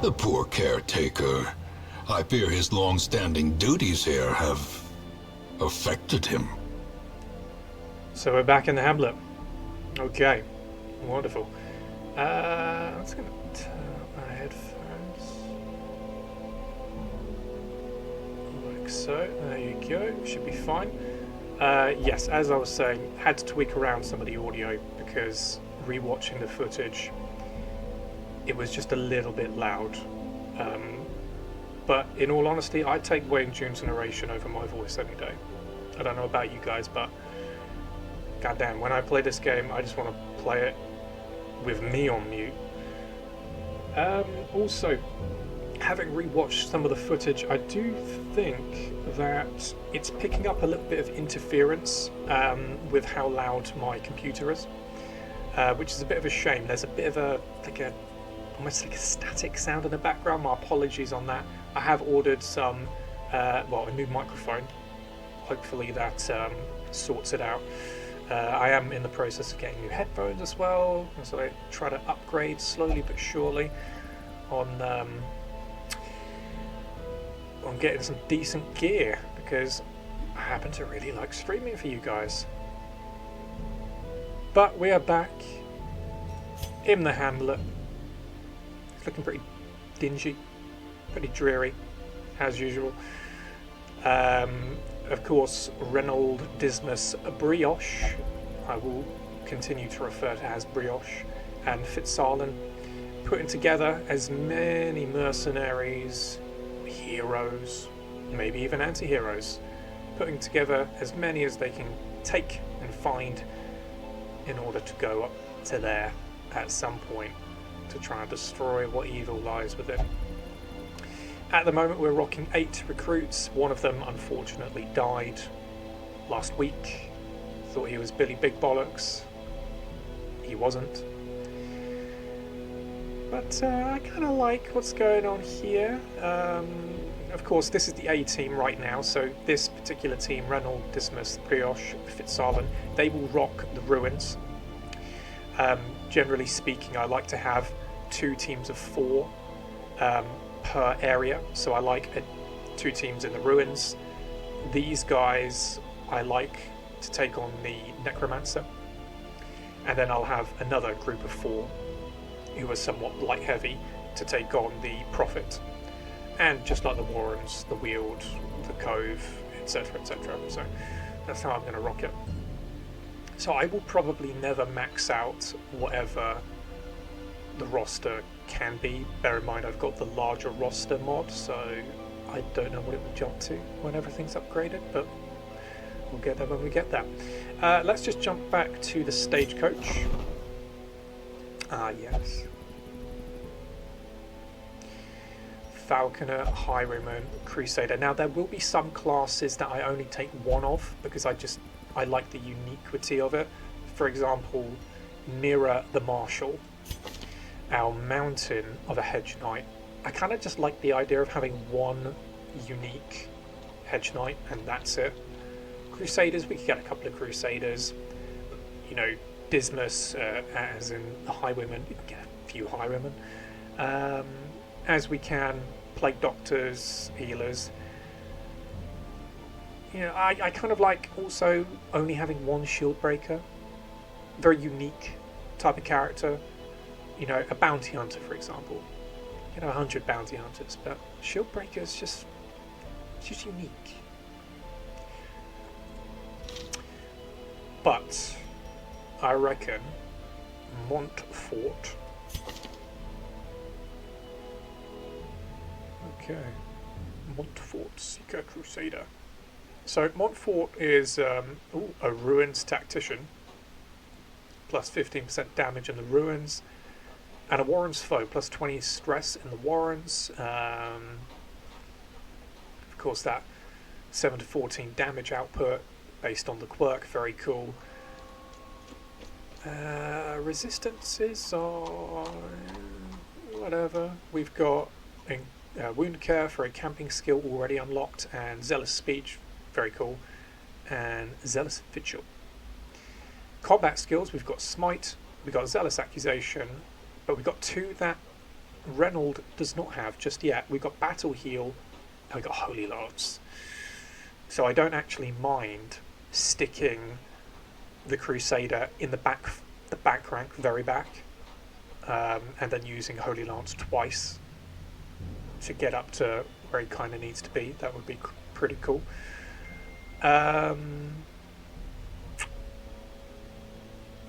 The poor caretaker. I fear his long-standing duties here have affected him. So we're back in the hamlet. Okay, wonderful. I'm just going to turn up my headphones. Like so. There you go. Should be fine. Yes, as I was saying, had to tweak around some of the audio because rewatching the footage, it was just a little bit loud. But in all honesty, I'd take Wayne June's narration over my voice any day. I don't know about you guys, but goddamn, when I play this game, I just want to play it with me on mute. Also, having rewatched some of the footage, I do think that it's picking up a little bit of interference with how loud my computer is, which is a bit of a shame. There's a bit of almost like a static sound in the background. My apologies on that. I have ordered some, a new microphone. Hopefully that sorts it out. I am in the process of getting new headphones as well, so I try to upgrade slowly but surely on getting some decent gear, because I happen to really like streaming for you guys. But we are back in the hamlet. It's looking pretty dingy, pretty dreary, as usual. Of course, Reynold Dismas Brioche, I will continue to refer to as Brioche, and Fitzarlan, putting together as many mercenaries, heroes, maybe even anti-heroes, putting together as many as they can take and find in order to go up to there at some point to try and destroy what evil lies within. At the moment we're rocking 8 recruits. One of them unfortunately died last week. Thought he was Billy Big Bollocks. He wasn't. But I kind of like what's going on here. Of course, this is the A team right now, so this particular team, Reynold, Dismas, Brioche, Fitzarlan, they will rock the ruins. Generally speaking, I like to have 2 teams of 4 per area, so I like 2 teams in the ruins. These guys I like to take on the necromancer, and then I'll have another group of 4 who are somewhat light heavy to take on the prophet, and just like the warrens, the wield, the cove, etc, etc. So that's how I'm going to rock it. So I will probably never max out whatever the roster can be. Bear in mind I've got the larger roster mod, so I don't know what it will jump to when everything's upgraded, but we'll get there when we get there. Let's just jump back to the stagecoach. Yes. Falconer, Highwayman, Crusader. Now there will be some classes that I only take 1 of because I like the uniquity of it. For example, Mira the Marshal, our mountain of a Hedgeknight. I kind of just like the idea of having 1 unique Hedgeknight and that's it. Crusaders, we could get a couple of Crusaders. You know, Dismas, as in the Highwayman, we can get a few Highwaymen. As we can, Plague Doctors, Healers. You know, I kind of like also only having 1 Shield Breaker. Very unique type of character. You know, a bounty hunter, for example. You know, 100 bounty hunters, but Shield Breaker is just unique. But I reckon Montfort. Okay, Montfort, Seeker Crusader. So Montfort is a Ruins Tactician, plus 15% damage in the Ruins, and a Warren's Foe, plus 20 stress in the Warrens. Of course, that 7 to 14 damage output based on the quirk, very cool. Resistances are whatever. We've got Wound Care for a camping skill already unlocked, and Zealous Speech, very cool, and Zealous Vigil. Combat skills, we've got Smite, we've got Zealous Accusation, but we've got 2 that Reynold does not have just yet. We've got Battle Heal and we've got Holy Lance. So I don't actually mind sticking the Crusader in the back rank, very back, and then using Holy Lance twice to get up to where he kind of needs to be. That would be pretty cool.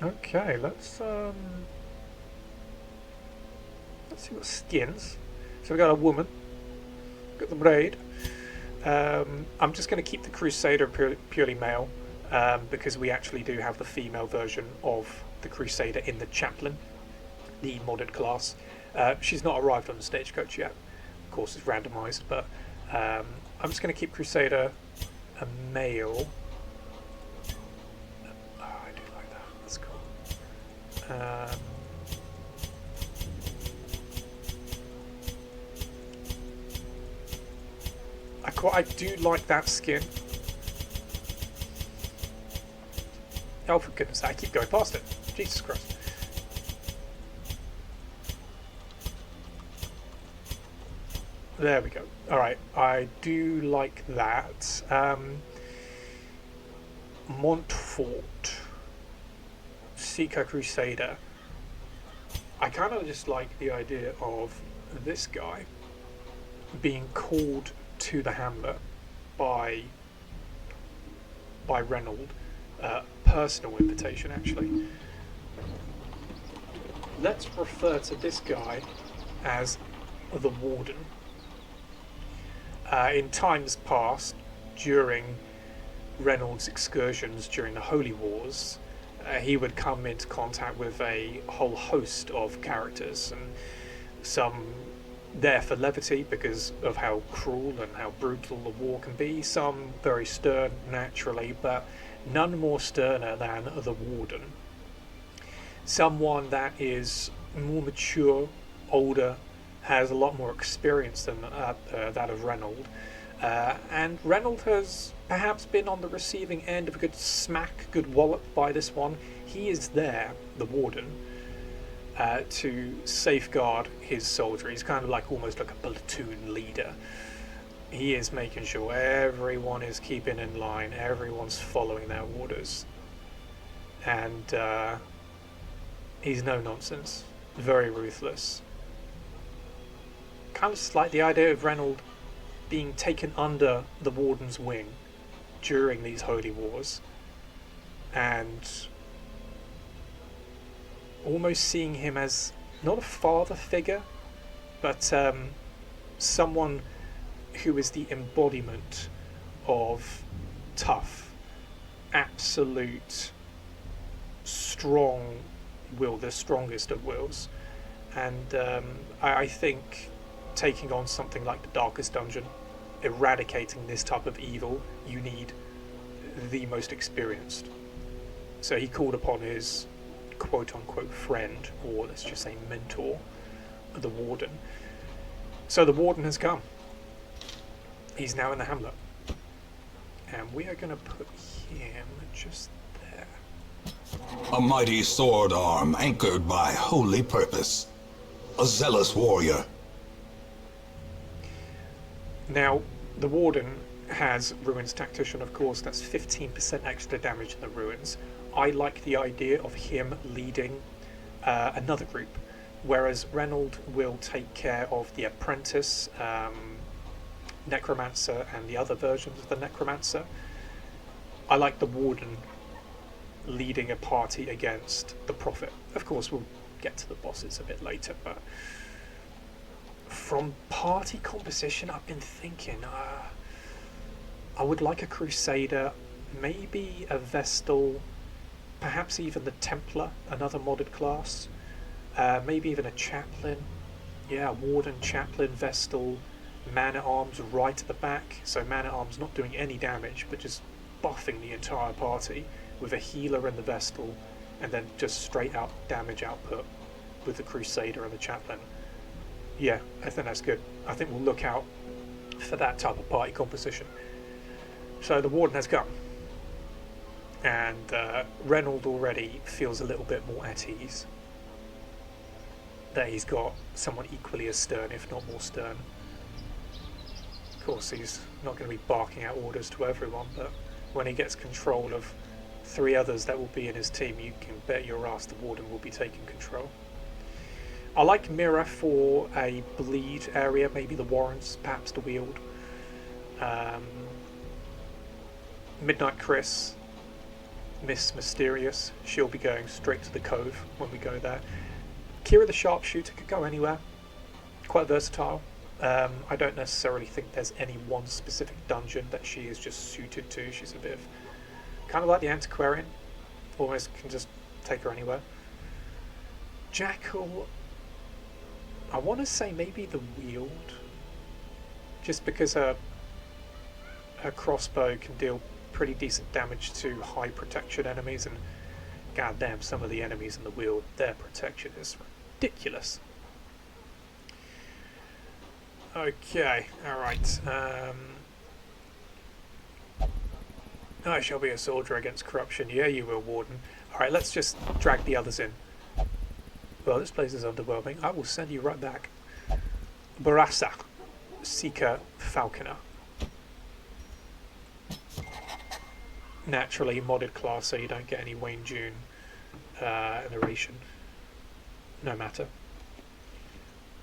Okay, let's see what skins. So we got a woman, got the braid. I'm just going to keep the Crusader purely male, because we actually do have the female version of the Crusader in the Chaplain, the modded class. She's not arrived on the stagecoach yet. Of course, it's randomised, but I'm just going to keep Crusader a male. Oh, I do like that. That's cool. I do like that skin. Oh, for goodness sake, I keep going past it. Jesus Christ. There we go. Alright, I do like that. Montfort. Seeker Crusader. I kind of just like the idea of this guy being called to the hamlet by Reynold. Personal invitation, actually. Let's refer to this guy as the Warden. In times past, during Reynold's excursions during the Holy Wars, he would come into contact with a whole host of characters, and some there for levity because of how cruel and how brutal the war can be, some very stern naturally, but none more sterner than the Warden. Someone that is more mature, older, has a lot more experience than that of Reynold, and Reynold has perhaps been on the receiving end of a good smack, good wallop by this one. He is there, the Warden, to safeguard his soldier. He's kind of like almost like a platoon leader. He is making sure everyone is keeping in line, everyone's following their orders, and he's no nonsense, very ruthless. Kind of just like the idea of Reynold being taken under the Warden's wing during these holy wars, and almost seeing him as not a father figure, but someone who is the embodiment of tough, absolute, strong will, the strongest of wills. And I think taking on something like the Darkest Dungeon, eradicating this type of evil, you need the most experienced. So he called upon his quote-unquote friend, or let's just say mentor, the Warden. So the Warden has come. He's now in the hamlet. And we are going to put him just there. A mighty sword arm anchored by holy purpose. A zealous warrior. Now, the Warden has Ruins Tactician, of course. That's 15% extra damage in the Ruins. I like the idea of him leading another group, whereas Reynold will take care of the Apprentice, Necromancer, and the other versions of the Necromancer. I like the Warden leading a party against the Prophet. Of course, we'll get to the bosses a bit later, but from party composition, I've been thinking I would like a Crusader, maybe a Vestal, perhaps even the Templar, another modded class, maybe even a Chaplain. Yeah, Warden, Chaplain, Vestal, Man-at-Arms right at the back, so Man-at-Arms not doing any damage, but just buffing the entire party, with a healer in the Vestal, and then just straight out damage output with the Crusader and the Chaplain. Yeah, I think that's good. I think we'll look out for that type of party composition. So the Warden has come, and Reynold already feels a little bit more at ease. that he's got someone equally as stern, if not more stern. Of course, he's not going to be barking out orders to everyone, but when he gets control of 3 others that will be in his team, you can bet your ass the Warden will be taking control. I like Mirror for a bleed area, maybe the Warrens, perhaps the Weald. Midnight Chris, Miss Mysterious, she'll be going straight to the Cove when we go there. Kira the Sharpshooter could go anywhere, quite versatile. I don't necessarily think there's any one specific dungeon that she is just suited to. She's a bit of, kind of like the Antiquarian, almost can just take her anywhere. Jackal, I want to say maybe the Weald, just because her crossbow can deal pretty decent damage to high protection enemies, and goddamn, some of the enemies in the Weald, their protection is ridiculous. Okay, alright. I shall be a soldier against corruption. Yeah, you will, Warden. Alright, let's just drag the others in. Well, this place is underwhelming. I will send you right back. Barassa, Seeker, Falconer. Naturally modded class, so you don't get any Wayne June narration. No matter.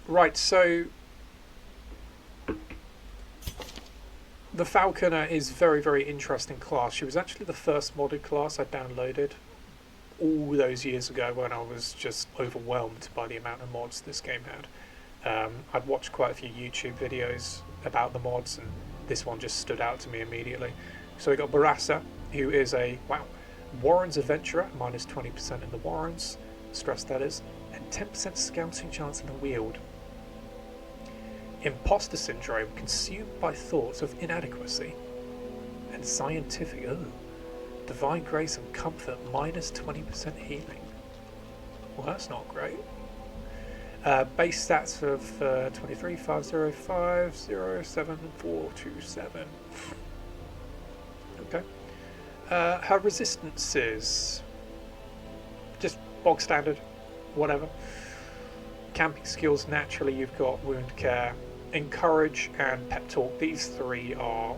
Right, so the Falconer is very, very interesting class. She was actually the first modded class I downloaded all those years ago when I was just overwhelmed by the amount of mods this game had. I'd watched quite a few YouTube videos about the mods, and this one just stood out to me immediately. So we got Barassa, who is a, Warren's Adventurer, minus 20% in the Warrens, stress that is, and 10% scouting chance in the Weald. Imposter Syndrome, consumed by thoughts of inadequacy. And Scientific, Divine Grace and Comfort, minus 20% healing. Well, that's not great. Base stats of 23, 505, 07, 427. Okay. Her resistances, just bog standard, whatever. Camping skills, naturally you've got Wound Care, Encourage and Pep Talk. These 3 are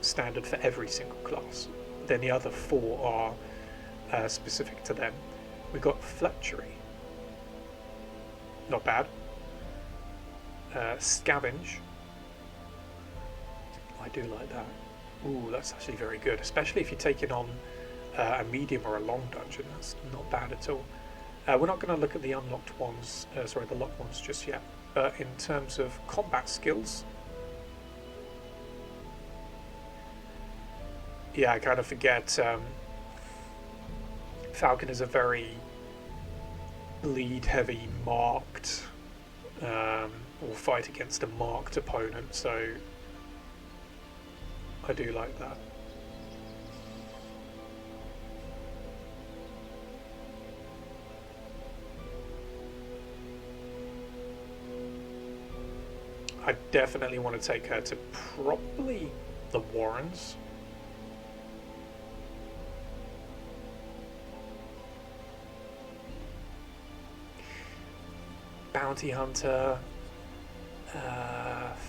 standard for every single class. Then the other 4 are specific to them. We've got Fletchery. Not bad. Scavenge. I do like that. Ooh, that's actually very good, especially if you're taking on a medium or a long dungeon. That's not bad at all. We're not going to look at the unlocked ones, the locked ones just yet. But in terms of combat skills, yeah, I kind of forget. Falcon is a very bleed-heavy marked, or fight against a marked opponent, so I do like that. I definitely want to take her to probably the Warrens. Bounty Hunter,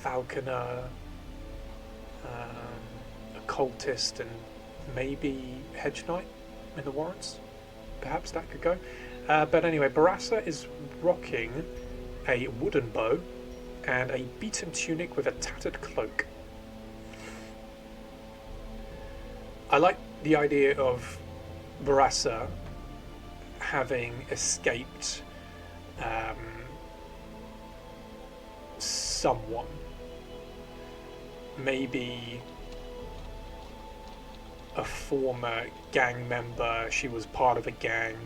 Falconer, Occultist, and maybe Hedgeknight in the Warrens. Perhaps that could go. But anyway, Barassa is rocking a wooden bow and a beaten tunic with a tattered cloak. I like the idea of Barassa having escaped someone. Maybe a former gang member, she was part of a gang,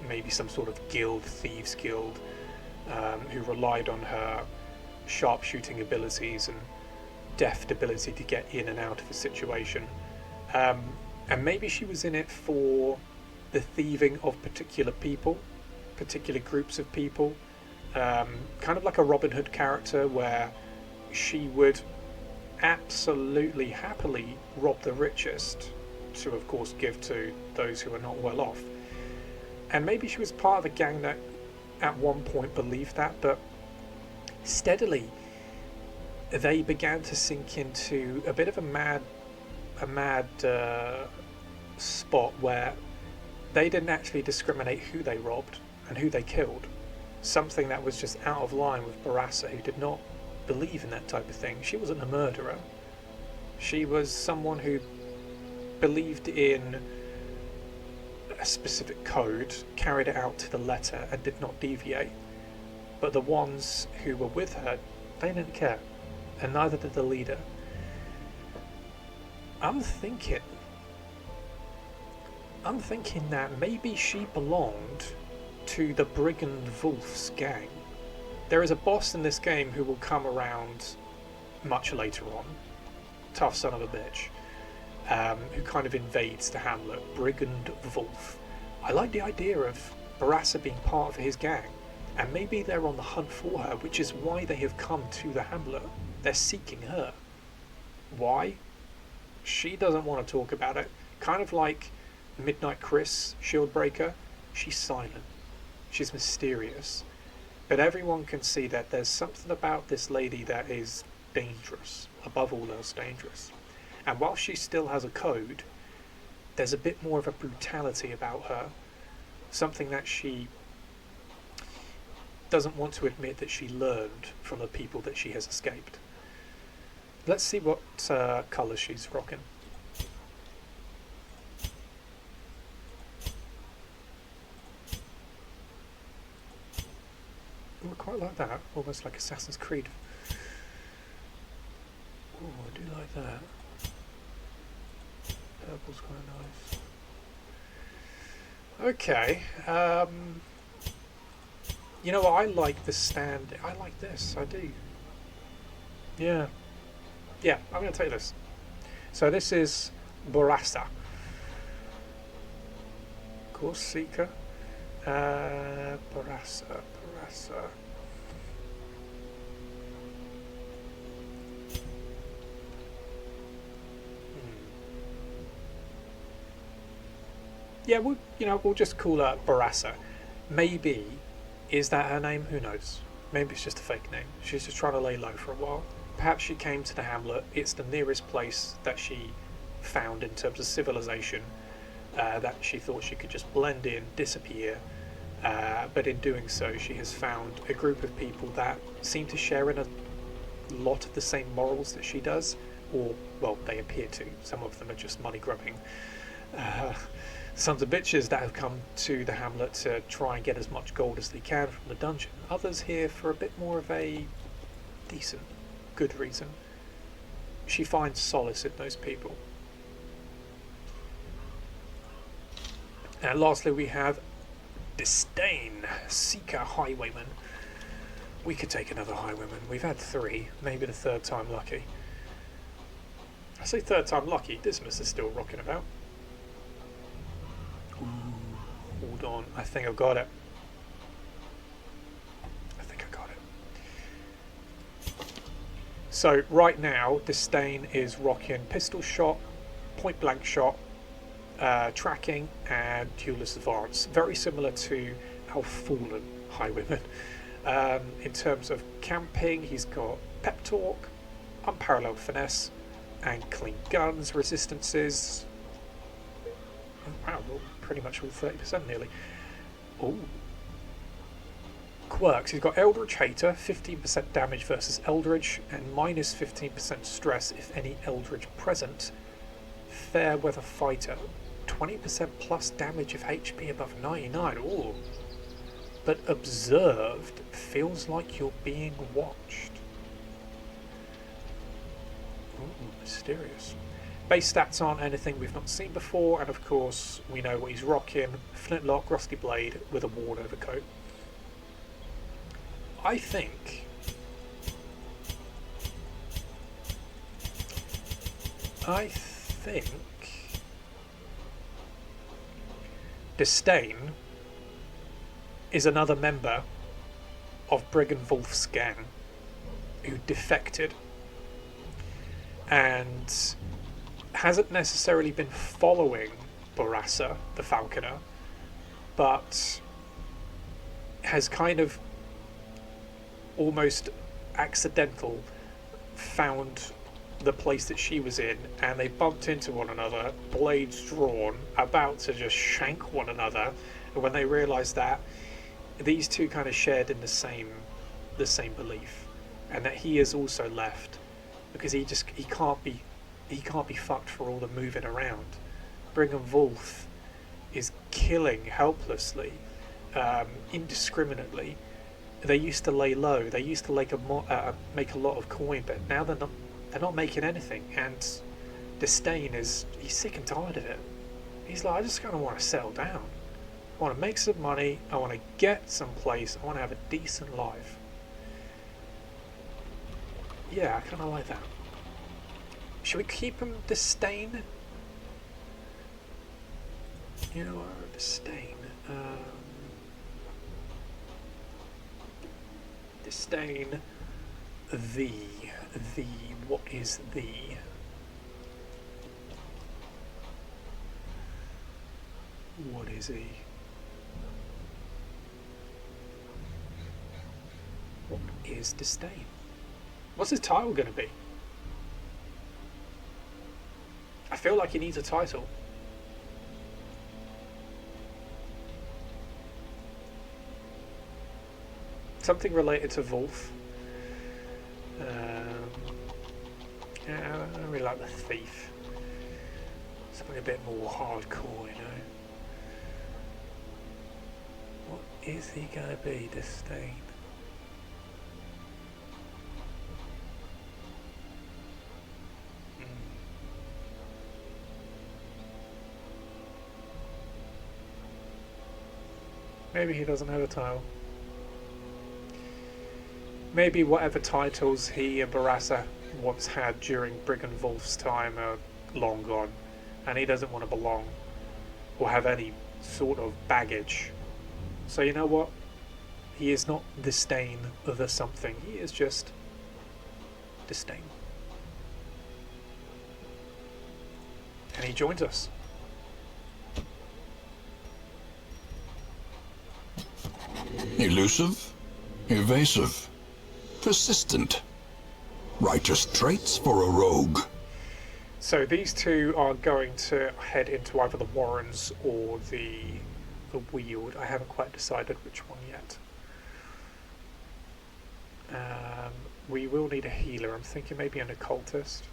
maybe some sort of guild, thieves guild, who relied on her sharpshooting abilities and deft ability to get in and out of a situation. And maybe she was in it for the thieving of particular people, particular groups of people, kind of like a Robin Hood character where she would absolutely happily rob the richest to, of course, give to those who are not well off. And maybe she was part of a gang that at one point believed that, but steadily they began to sink into a bit of a mad spot where they didn't actually discriminate who they robbed and who they killed. Something that was just out of line with Barassa, who did not believe in that type of thing. She wasn't a murderer. She was someone who believed in a specific code, carried it out to the letter, and did not deviate. But the ones who were with her, they didn't care, and neither did the leader. I'm thinking that maybe she belonged to the Brigand Wolf's gang. There is a boss in this game who will come around much later on. Tough son of a bitch. Who kind of invades the hamlet. Brigand Wolf. I like the idea of Barassa being part of his gang. And maybe they're on the hunt for her, which is why they have come to the hamlet. They're seeking her. Why? She doesn't want to talk about it. Kind of like Midnight Chris, Shieldbreaker. She's silent. She's mysterious. But everyone can see that there's something about this lady that is dangerous. Above all else, dangerous. And while she still has a code, there's a bit more of a brutality about her. Something that she doesn't want to admit that she learned from the people that she has escaped. Let's see what colour she's rocking. Ooh, I quite like that. Almost like Assassin's Creed. Ooh, I do like that. Purple's quite nice. Okay. You know what? I like the stand. I like this. I do. Yeah. Yeah, I'm going to take this. So this is Barassa. Course Seeker. Barassa. Yeah, we'll just call her Barassa. Maybe, is that her name? Who knows? Maybe it's just a fake name. She's just trying to lay low for a while. Perhaps she came to the hamlet. It's the nearest place that she found in terms of civilization, that she thought she could just blend in, disappear. But in doing so, she has found a group of people that seem to share in a lot of the same morals that she does. Or, well, they appear to. Some of them are just money grubbing sons of bitches that have come to the hamlet to try and get as much gold as they can from the dungeon. Others here for a bit more of a decent, good reason. She finds solace in those people. And lastly we have Disdain, Seeker Highwayman. We could take another Highwayman. We've had 3, maybe the 3rd time lucky. I say 3rd time lucky, Dismas is still rocking about. Ooh, hold on, I think I've got it. So right now, Disdain is rocking pistol shot, point blank shot, tracking, and duelist advance. Very similar to our fallen Highwayman. In terms of camping, he's got pep talk, unparalleled finesse, and clean guns, resistances. Oh, wow, well, pretty much all 30% nearly. Ooh. Quirks, he's got Eldritch Hater, 15% damage versus Eldritch, and minus 15% stress if any Eldritch present. Fair Weather Fighter, 20% plus damage if HP above 99. Ooh. But observed feels like you're being watched. Ooh, mysterious. Base stats aren't anything we've not seen before, and of course we know what he's rocking. Flintlock, Rusty Blade with a worn overcoat. I think Disdain is another member of Brigand Wolf's gang who defected and hasn't necessarily been following Barassa, the Falconer, but has kind of almost accidental found the place that she was in, and they bumped into one another, blades drawn, about to just shank one another. And when they realised that, these two kind of shared in the same belief, and that he is also left because he can't be fucked for all the moving around. Brigand Wolf is killing helplessly, indiscriminately. They used to lay low. They used to make a lot of coin, but now they're not making anything. And Disdain he's sick and tired of it. He's like, I just kind of want to settle down. I want to make some money. I want to get someplace. I want to have a decent life. Yeah, I kind of like that. Should we keep him Disdain? You know what, Disdain. Disdain. What is the? What is he? What is Disdain? What's his title going to be? I feel like he needs a title. Something related to Wolf. Yeah, I really like the Thief. Something a bit more hardcore, you know. What is he going to be, Disdain? Maybe he doesn't have a title. Maybe whatever titles he and Barassa once had during Brigand Wolf's time are long gone, and he doesn't want to belong or have any sort of baggage. So you know what? He is not Disdain of the something. He is just Disdain. And he joins us. Elusive, evasive, persistent. Righteous traits for a rogue. So these two are going to head into either the Warrens or the Weald. I haven't quite decided which one yet. We will need a healer. I'm thinking maybe an Occultist.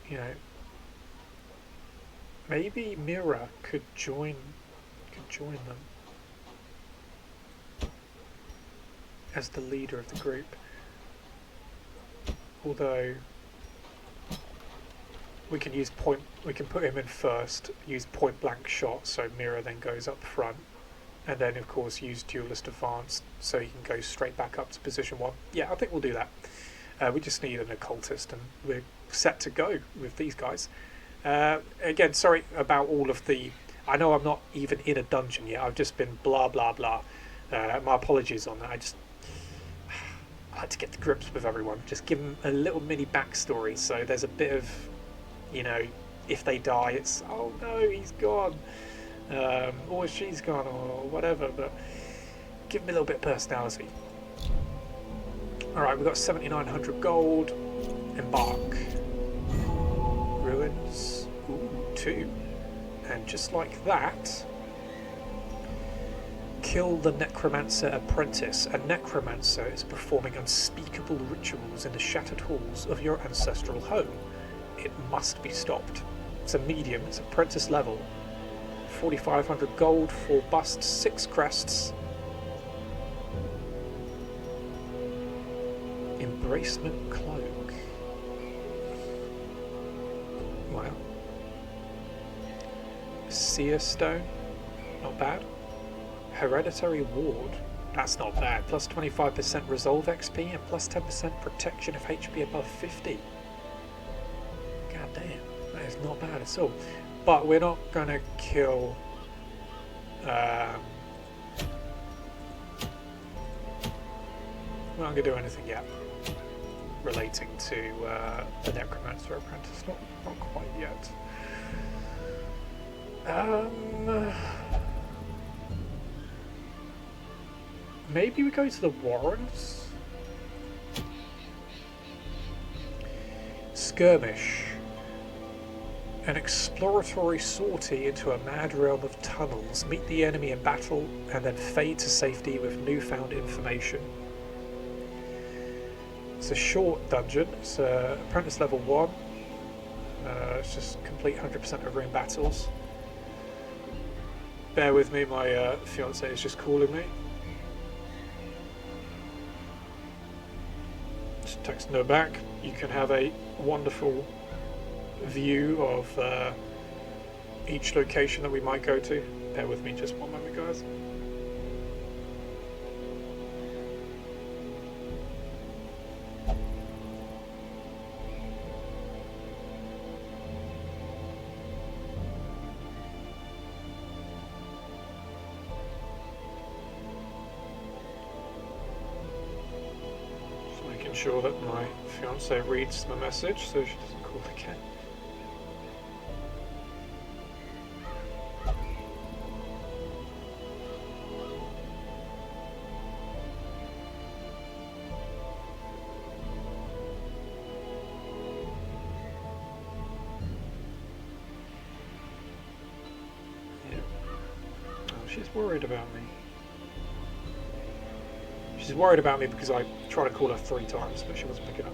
You know, maybe Mira could join them as the leader of the group. Although we can put him in first, use point blank shot, so Mira then goes up front, and then of course use duelist advanced so he can go straight back up to position 1. Yeah, I think we'll do that. We just need an Occultist and we're set to go with these guys. Again, sorry about all of the... I know I'm not even in a dungeon yet, I've just been blah blah blah. My apologies on that. I like to get to grips with everyone, just give them a little mini backstory, so there's a bit of, you know, if they die it's, oh no, he's gone, or she's gone, or whatever, but give them a little bit of personality. Alright, we've got 7,900 gold. Embark. Ruins. Ooh, 2. And just like that, kill the Necromancer Apprentice. A Necromancer is performing unspeakable rituals in the shattered halls of your ancestral home. It must be stopped. It's a medium, it's apprentice level. 4,500 gold, 4 busts, 6 crests. Embracement Cloak. Wow. Seer Stone, not bad. Hereditary Ward, that's not bad. Plus 25% Resolve XP and plus 10% Protection of HP above 50. God damn, that is not bad at all. But we're not going to kill... we're not going to do anything yet relating to the Necromancer Apprentice. Not quite yet. Maybe we go to the Warrens? Skirmish. An exploratory sortie into a mad realm of tunnels. Meet the enemy in battle and then fade to safety with newfound information. It's a short dungeon. It's apprentice level 1. It's just complete 100% of room battles. Bear with me, my fiance is just calling me. Just texting her back. You can have a wonderful view of each location that we might go to. Bear with me just one moment, guys. Just making sure that my fiance reads my message so she doesn't call again. She's worried about me. She's worried about me because I tried to call her 3 times, but she wasn't picking up.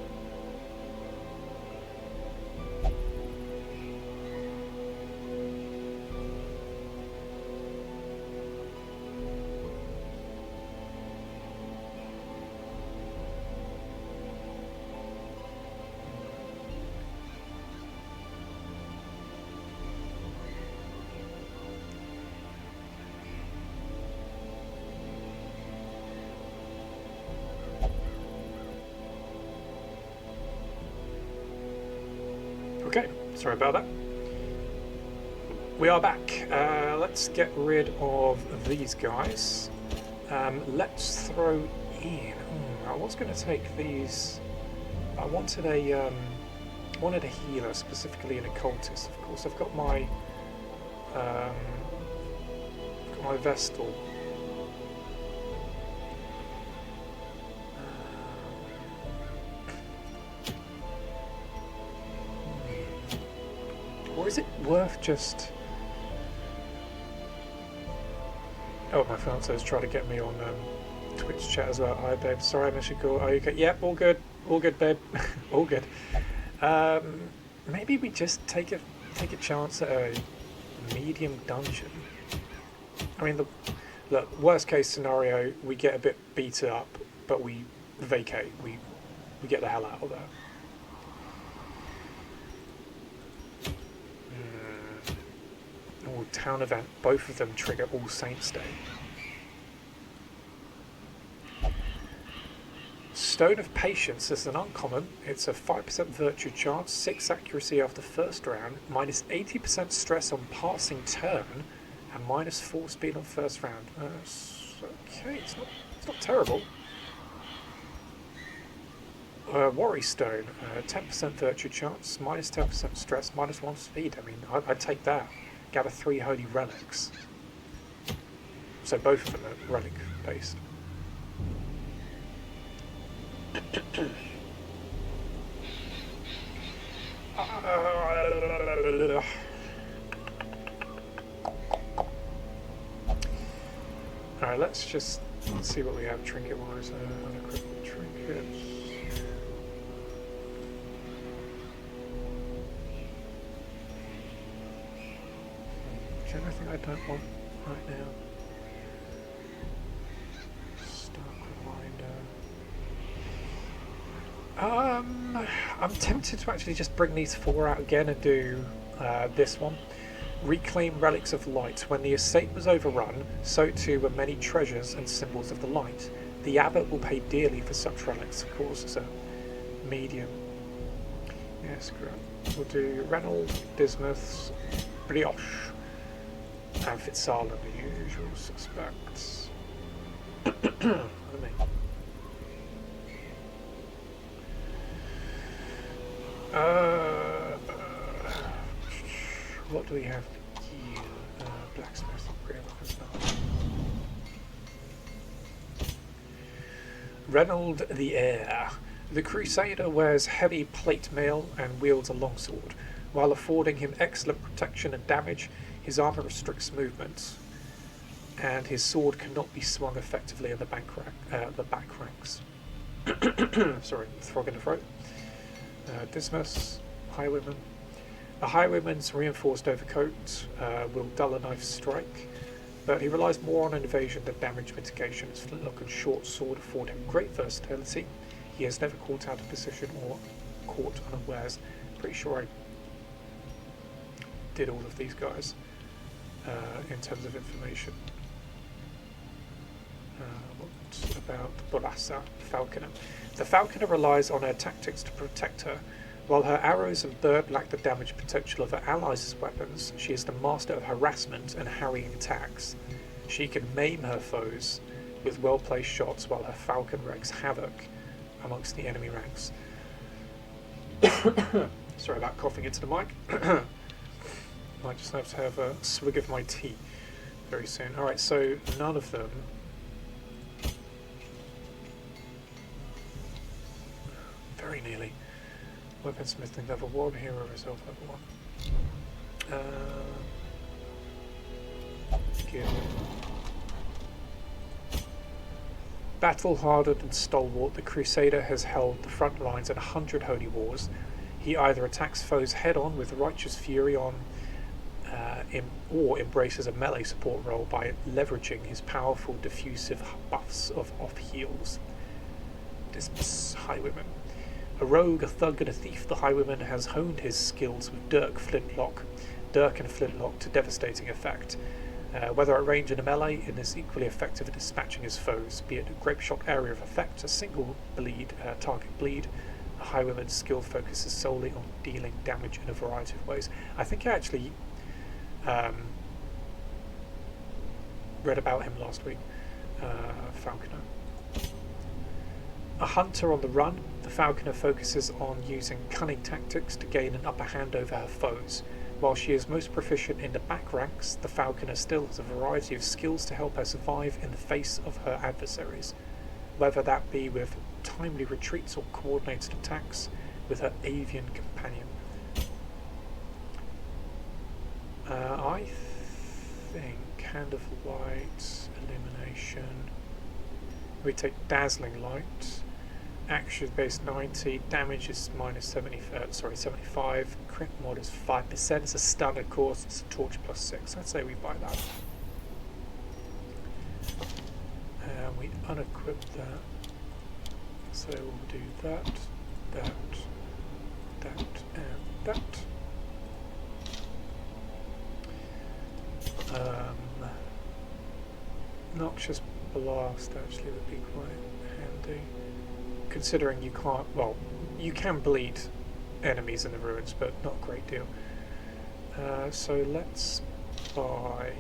Okay, sorry about that. We are back. Let's get rid of these guys. Let's throw in. I was going to take these. I wanted a healer, specifically an occultist. Of course, I've got my Vestal. Or is it worth just... Oh, my fiance's trying to get me on Twitch chat as well. Hi, babe. Sorry I missed your call. Are you okay? Yep, all good. All good, babe. All good. Maybe we just take a chance at a medium dungeon. I mean, look, worst case scenario, we get a bit beat up, but we vacate. We get the hell out of there. Oh, town event. Both of them trigger All Saints Day. Stone of Patience is an uncommon. It's a 5% virtue chance, 6 accuracy after first round, minus 80% stress on passing turn, and minus 4 speed on first round. Okay, it's not terrible. Worry Stone, 10% virtue chance, minus 10% stress, minus 1 speed. I mean, I'd take that. Gather 3 holy relics. So both of them are relic based. Alright, let's see what we have trinket wise. Unequipped trinkets. Is there anything I don't want right now? Stark reminder. I'm tempted to actually just bring these 4 out again and do this one. Reclaim relics of light. When the estate was overrun, so too were many treasures and symbols of the light. The abbot will pay dearly for such relics. Of course, it's a medium. Yes, great. We'll do Reynold, Bismuth, Brioche, and Fitzarlan, the usual suspects. What do we have here? Blacksmith, upgrade. Reynold the Heir. The Crusader wears heavy plate mail and wields a longsword. While affording him excellent protection and damage, his armour restricts movement, and his sword cannot be swung effectively in the back ranks. Sorry, frog in the throat. Dismas, Highwayman. A Highwayman's reinforced overcoat will dull a knife's strike, but he relies more on evasion than damage mitigation. His flintlock and short sword afford him great versatility. He has never caught out of position or caught unawares. Pretty sure I did all of these guys in terms of information. What about Borassa, Falconer? The Falconer relies on her tactics to protect her. While her arrows and bird lack the damage potential of her allies' weapons, she is the master of harassment and harrying attacks. She can maim her foes with well-placed shots, while her falcon wreaks havoc amongst the enemy ranks. Sorry about coughing into the mic. Might just have to have a swig of my tea very soon. Alright, so none of them. Very nearly. Weaponsmithing level 1, hero resolve level 1. Skill. Battle-hardened and stalwart, the Crusader has held the front lines in 100 holy wars. He either attacks foes head-on with righteous fury or embraces a melee support role by leveraging his powerful diffusive buffs of off-heals. Dismiss Highwayman. A rogue, a thug, and a thief, the Highwayman has honed his skills with dirk and flintlock to devastating effect. Whether at range and a melee, it is equally effective at dispatching his foes, be it a grape shot area of effect, a single target bleed. The Highwayman's skill focuses solely on dealing damage in a variety of ways. I think I actually read about him last week, Falconer. A hunter on the run, the Falconer focuses on using cunning tactics to gain an upper hand over her foes. While she is most proficient in the back ranks, the Falconer still has a variety of skills to help her survive in the face of her adversaries, whether that be with timely retreats or coordinated attacks with her avian companion. I think Hand of Light, Illumination. We take Dazzling Light. Action base 90, damage is minus 75, crit mod is 5%, it's a stun of course, it's a torch plus 6, I'd say we buy that. And we unequip that, so we'll do that, and that. Noxious Blast actually would be quite handy. Considering you can't, well, you can bleed enemies in the ruins, but not a great deal. So let's buy.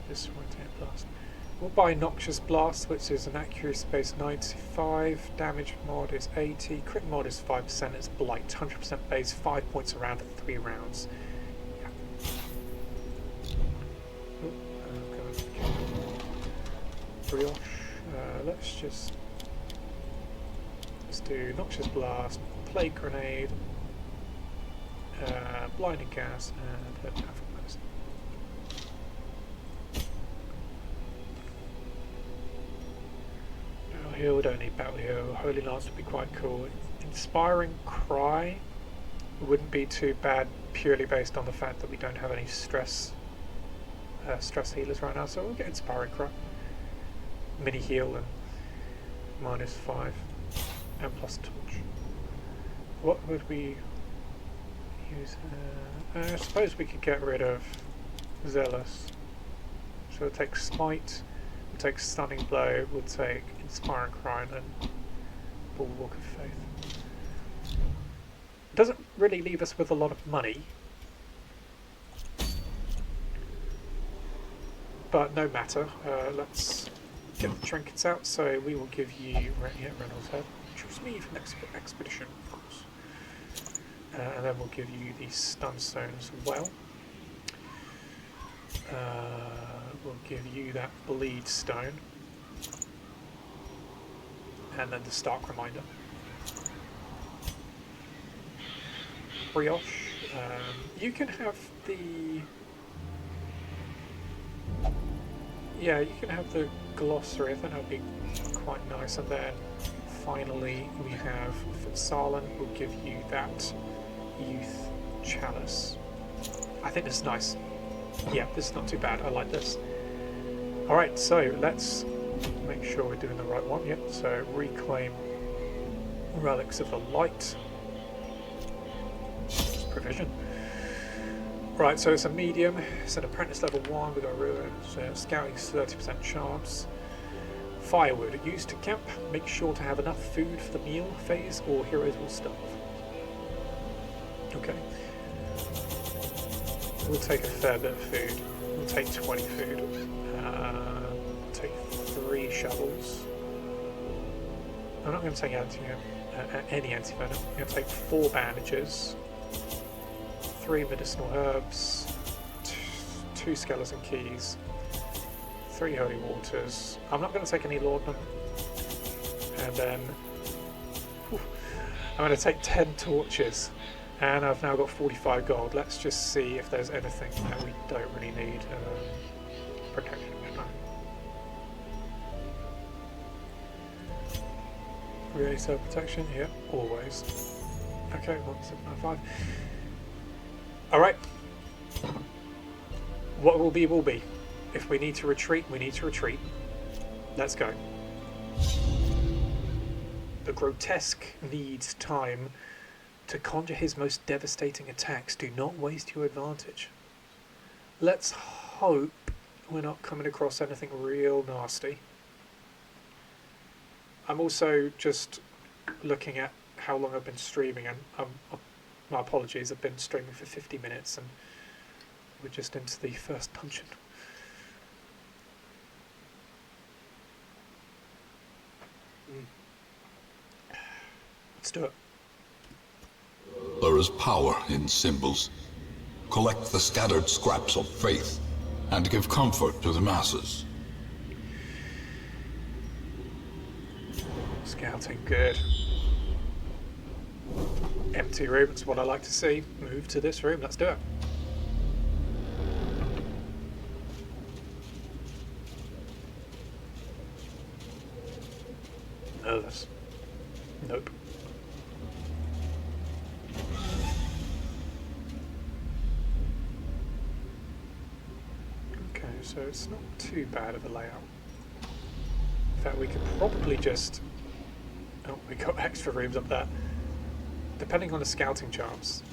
This one, Blast. We'll buy Noxious Blast, which is an accuracy base 95, damage mod is 80, crit mod is 5%, it's blight, 100% base, 5 points around for 3 rounds. Brioche. Let's do Noxious Blast, Plague Grenade, Blinding Gas, and Powerful Blast. Battle Heal, we don't need Battle Heal. Holy Lance would be quite cool. Inspiring Cry wouldn't be too bad, purely based on the fact that we don't have any stress healers right now, so we'll get Inspiring Cry. Mini heal and -5 and plus torch. What would we use? I suppose we could get rid of Zealous. So we'll take Smite, we'll take Stunning Blow, we'll take Inspiring Cry, and then Bulwark of Faith. It doesn't really leave us with a lot of money, but no matter. Let's get the trinkets out, so we will give you Reynolds Head. Choose me for next expedition, of course. And then we'll give you the stun stone as well. give you that bleed stone. And then the Stark Reminder. Brioche. You can have the... Yeah, you can have the glossary. I think that would be quite nice. And then finally we have Fitzalan will give you that Youth Chalice. I think this is nice. Yeah, this is not too bad. I like this. Alright, so let's make sure we're doing the right one. Yep, so reclaim Relics of the Light. Provision. Right, so it's a medium. It's an apprentice level 1. We've got ruins. Scouting 30% chance. Firewood. Used to camp. Make sure to have enough food for the meal phase or heroes will starve. Okay. We'll take a fair bit of food. We'll take 20 food. Take 3 shovels. I'm not going to take any anti-venom. I'm going to take 4 bandages, 3 medicinal herbs, 2 skeleton keys, 3 holy waters. I'm not going to take any laudanum. And then I'm going to take 10 torches. And I've now got 45 gold. Let's just see if there's anything that we don't really need. Protection. Really self-protection? Yeah, always. Okay, 1795. Alright. What will be, will be. If we need to retreat, we need to retreat. Let's go. The grotesque needs time to conjure his most devastating attacks. Do not waste your advantage. Let's hope we're not coming across anything real nasty. I'm also just looking at how long I've been streaming, and my apologies, I've been streaming for 50 minutes and we're just into the first dungeon. Let's do it. There is power in symbols. Collect the scattered scraps of faith and give comfort to the masses. Scouting, good. Empty room, that's what I like to see. Move to this room, let's do it. Nervous. Nope. Okay, so it's not too bad of a layout. In fact, we could probably just... Oh, we got extra rooms up there. Depending on the scouting chance.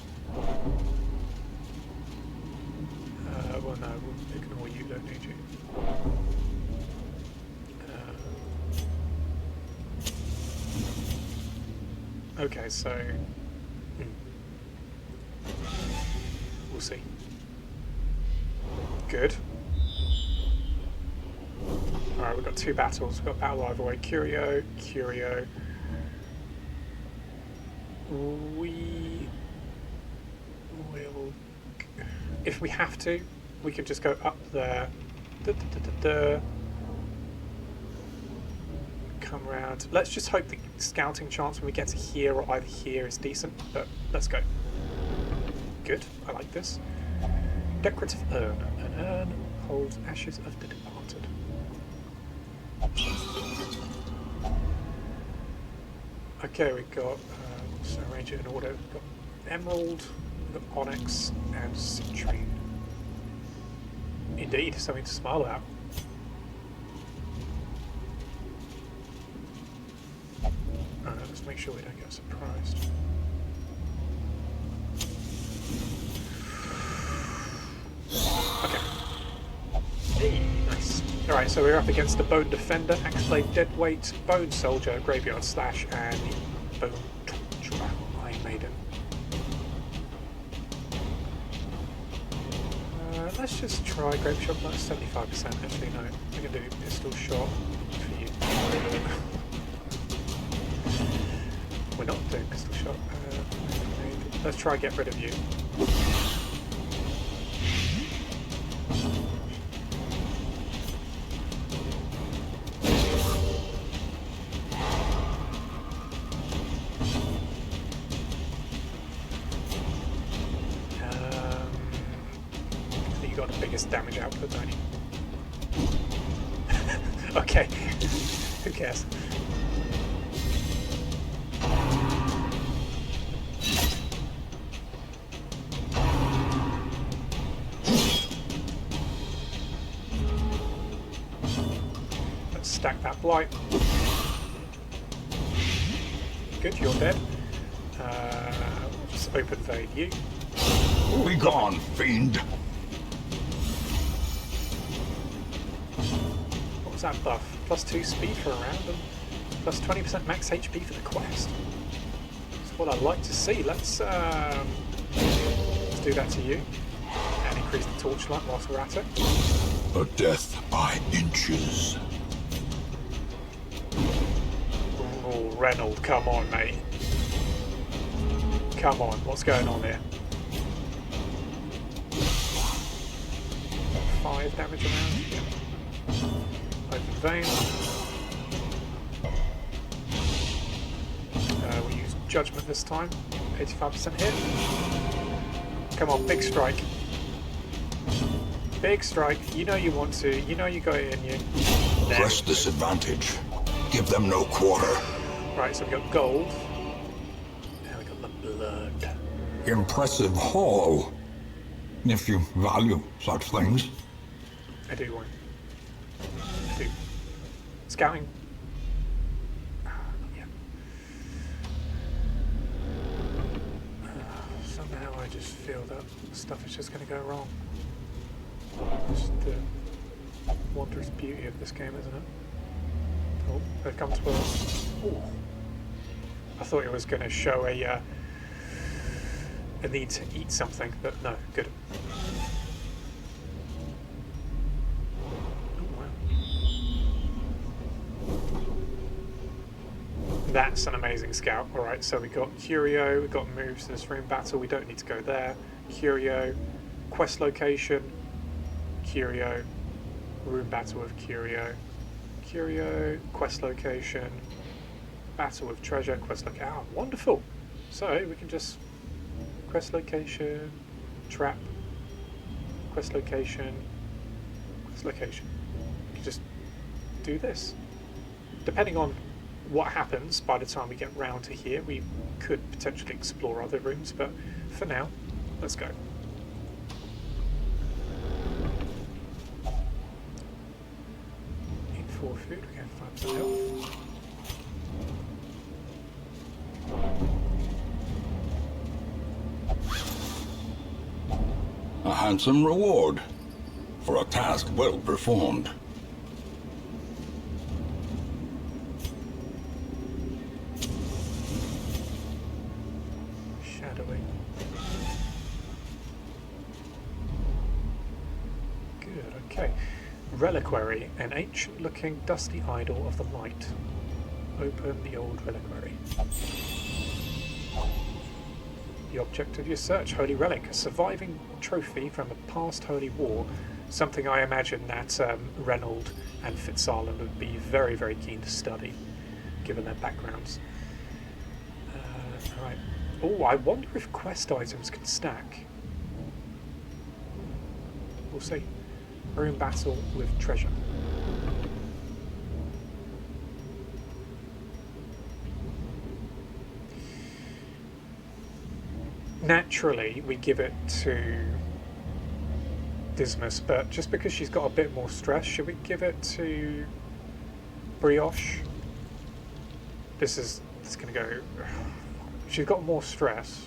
Well, no, we'll ignore you, don't need you. Okay, so... We'll see. Good. Alright, we've got 2 battles. We've got Battle either way. Curio. We will... If we have to, we can just go up there. Come round. Let's just hope the scouting chance when we get to here or either here is decent, but let's go. Good, I like this. Decorative urn. An urn holds ashes of the departed. Okay, we've got, so arrange it in order. We've got emerald, we've got onyx, and citrine. Indeed, something to smile about. Let's make sure we don't get surprised. Okay. Hey, nice. Alright, so we're up against the Bone Defender, Axeblade Deadweight, Bone Soldier, Graveyard Slash, and Bone Torturer, Iron Maiden. Let's just try Grape Shot, that's 75%, actually no. We can do Pistol Shot for you. We're not doing Pistol Shot. Let's try get rid of you. biggest damage output, don't you? Okay. Who cares? Let's stack that blight. Good, you're dead. Just open fade you. Be gone, fiend. What was that buff? +2 speed for a round and plus 20% max HP for the quest. That's what I'd like to see. Let's do that to you. And increase the torchlight whilst we're at it. A death by inches. Oh, Reynold, come on, mate. Come on, what's going on here? 5 damage around. Yeah. Open vein. We use judgment this time. 85% hit. Come on, big strike. Big strike. You know you want to. You know you got it in you. Press disadvantage. Give them no quarter. Right, so we got gold. Now we got the blood. Impressive haul. If you value such things. I do want. I do. Scouting. Yeah. Somehow I just feel that stuff is just going to go wrong. Just the wondrous beauty of this game, isn't it? Oh, there comes a... Ooh. I thought it was going to show a need to eat something, but no, good. That's an amazing scout. Alright, so we got Curio, we got moves to this room battle, we don't need to go there. Curio, quest location, Curio, room battle with Curio, Curio, quest location, battle with treasure, quest location. Ah, wonderful! So we can just quest location, trap, quest location, quest location. We can just do this. Depending on what happens by the time we get round to here, we could potentially explore other rooms, but for now, let's go. Eat 4 food, we get 5% health. A handsome reward for a task well performed. Shadowing. Good, okay. Reliquary, an ancient-looking dusty idol of the light. Open the old reliquary. The object of your search, Holy Relic, a surviving trophy from a past Holy War, something I imagine that Reynold and Fitzarland would be very, very keen to study, given their backgrounds. Right. Oh, I wonder if quest items can stack. We'll see. Room battle with treasure. Naturally, we give it to Dismas, but just because she's got a bit more stress, should we give it to Brioche? This is going to go... She's got more stress.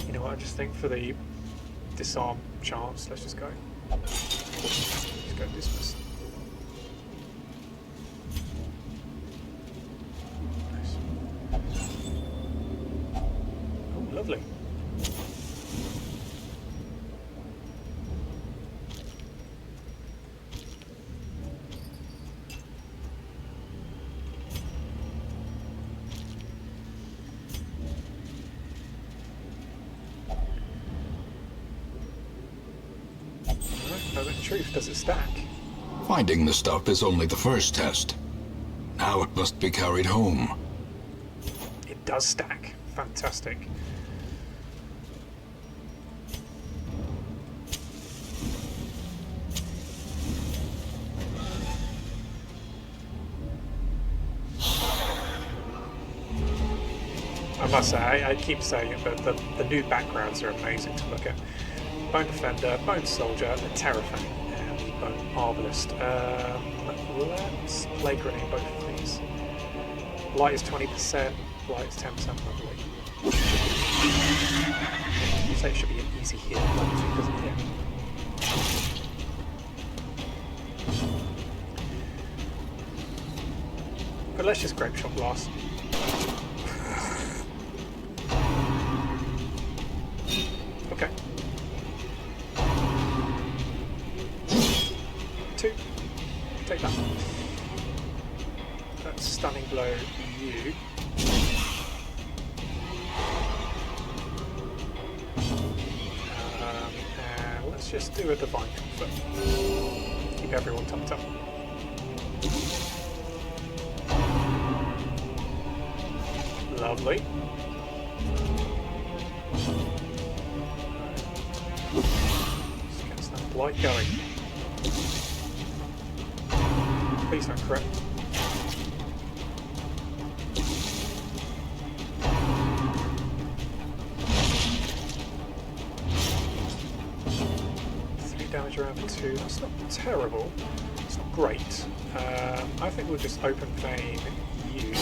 You know what, I just think for the disarm chance, let's just go. Let's go Dismas. Lovely. Moment of truth, does it stack? Finding the stuff is only the first test. Now it must be carried home. It does stack. Fantastic. must say, I keep saying it, but the new backgrounds are amazing to look at. Bone Defender, Bone Soldier, the Terrafang, and the Bone Arbalist. Let's play grenade both of these. Light is 20%, light is 10%, lovely. So it should be an easy hit, because of hit. But let's just Grape Shot Blast. Okay. 2. Take that. That's Stunning Blow you. And let's just do a Divine Comfort. Keep everyone tucked up. Lovely. Let's get some light going. Please don't crit. Damage around for 2. That's not terrible. It's not great. I think we'll just Open Vein you.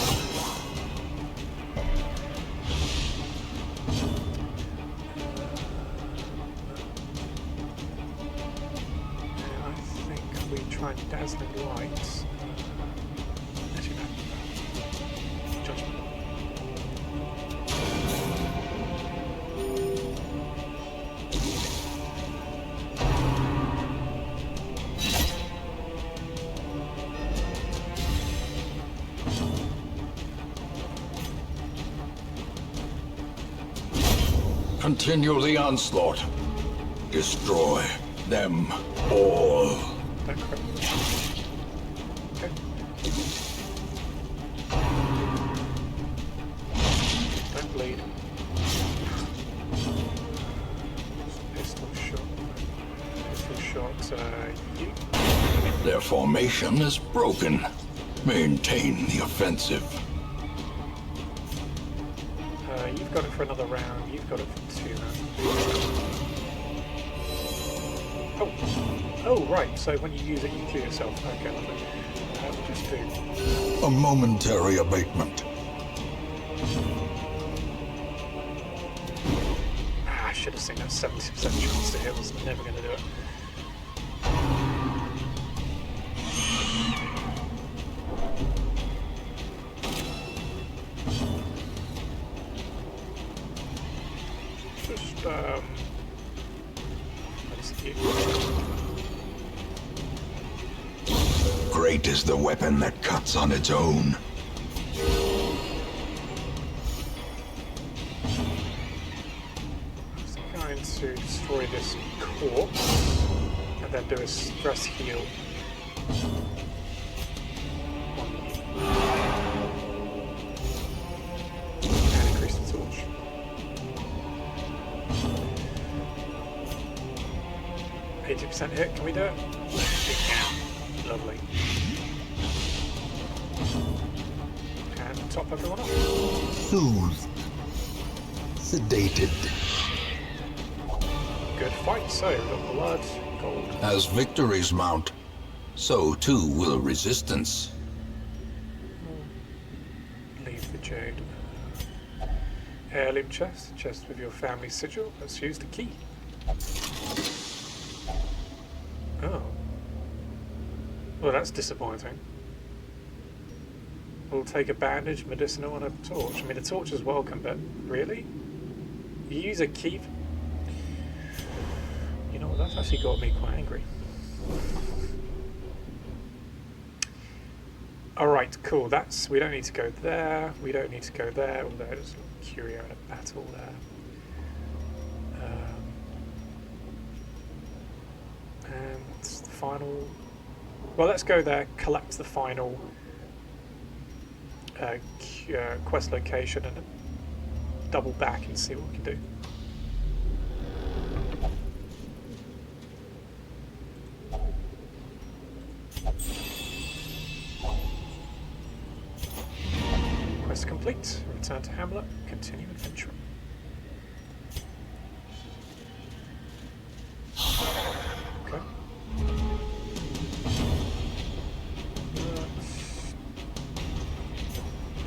I think we try and Dazzling Light. Actually, no. Judgment. Continue the onslaught. Destroy them all. Okay. Don't bleed. Pistol shot. Pistol shot, you. Their formation is broken. Maintain the offensive. You've got it for another round. You've got it for 2 rounds. Oh, right. So when you use it, you clear yourself. Okay, lovely. We'll just do A momentary abatement. I should have seen that 70% chance to hit. I was never going to do it. Great is the weapon that cuts on its own. I'm going to destroy this corpse and then do a stress heal. And increase the torch. %80 hit, can we do it? We can. Lovely. And top everyone up. Soothed. Sedated. Good fight, so we've got blood, gold. As victories mount, so too will resistance. Leave the jade. Heirloom chest, chest with your family sigil. Let's use the key. Oh. Well, that's disappointing. We'll take a bandage, medicinal, and a torch. I mean, a torch is welcome, but really? You use a key? You know what, that's actually got me quite angry. Alright, cool. We don't need to go there. We don't need to go there, although there's a curio and a battle there. And the final... Well, let's go there, collect the final quest location, and double back and see what we can do. Quest quest complete. Return to Hamlet. Continue adventuring. Okay.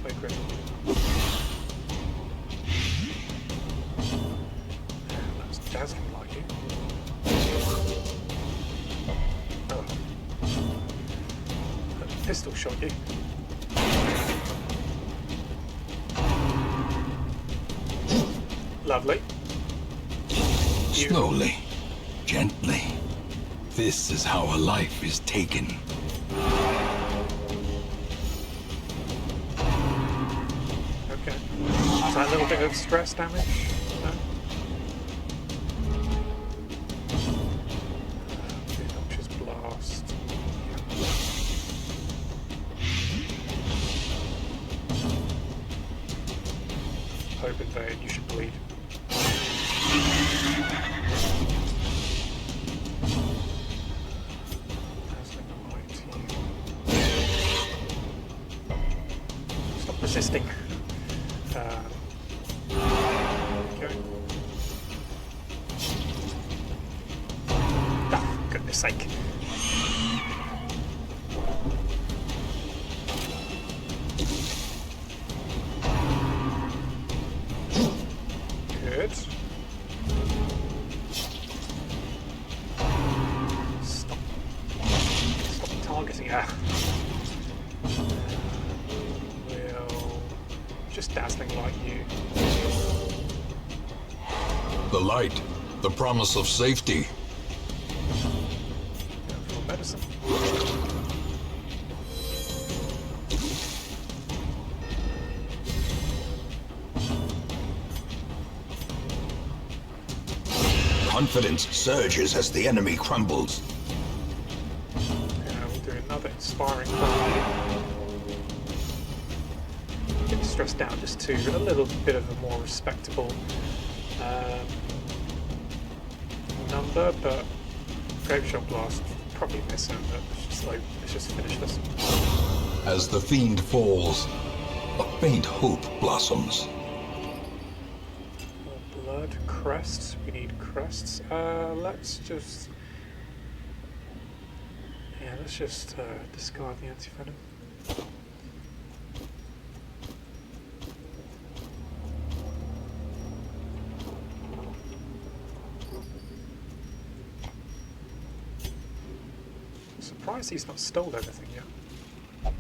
Play grid. That's dazzling like you. Oh. That pistol shot you. Lovely. Slowly, gently. This is how a life is taken. Okay. Is that a little bit of stress damage? No? Noxious blast. Hope invade, you should bleed. Stop resisting. Okay. Oh, goodness sake. Good. Stop targeting her. We'll just dazzling like you. The light, the promise of safety. Go for medicine. Confidence surges as the enemy crumbles. We'll do another inspiring from get stressed down just to a little bit of a more respectable number, but Grape Shot Blast probably miss him, but let's just finish this. As the fiend falls, a faint hope blossoms. More blood, crests. We need crests. Let's just discard the anti-venom. Surprised he's not stole everything yet.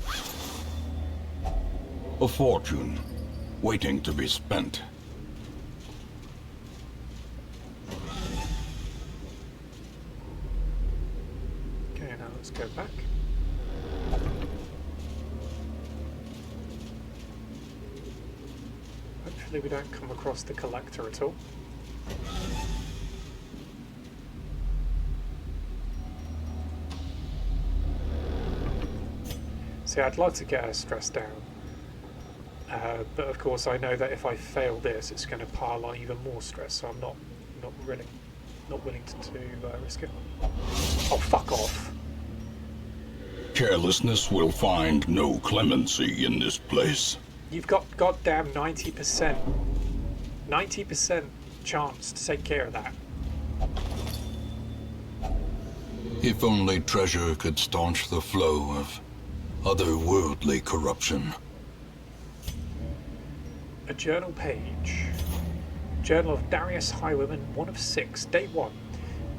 A fortune, waiting to be spent. Okay, now let's go back. Hopefully we don't come across the collector at all. See, I'd like to get her stressed down, but of course I know that if I fail this, it's going to pile on even more stress. So I'm not willing to risk it. Oh, fuck off! Carelessness will find no clemency in this place. You've got goddamn 90% chance to take care of that. If only treasure could staunch the flow of otherworldly corruption. A journal page. Journal of Darius Highwayman, 1 of 6, Day 1.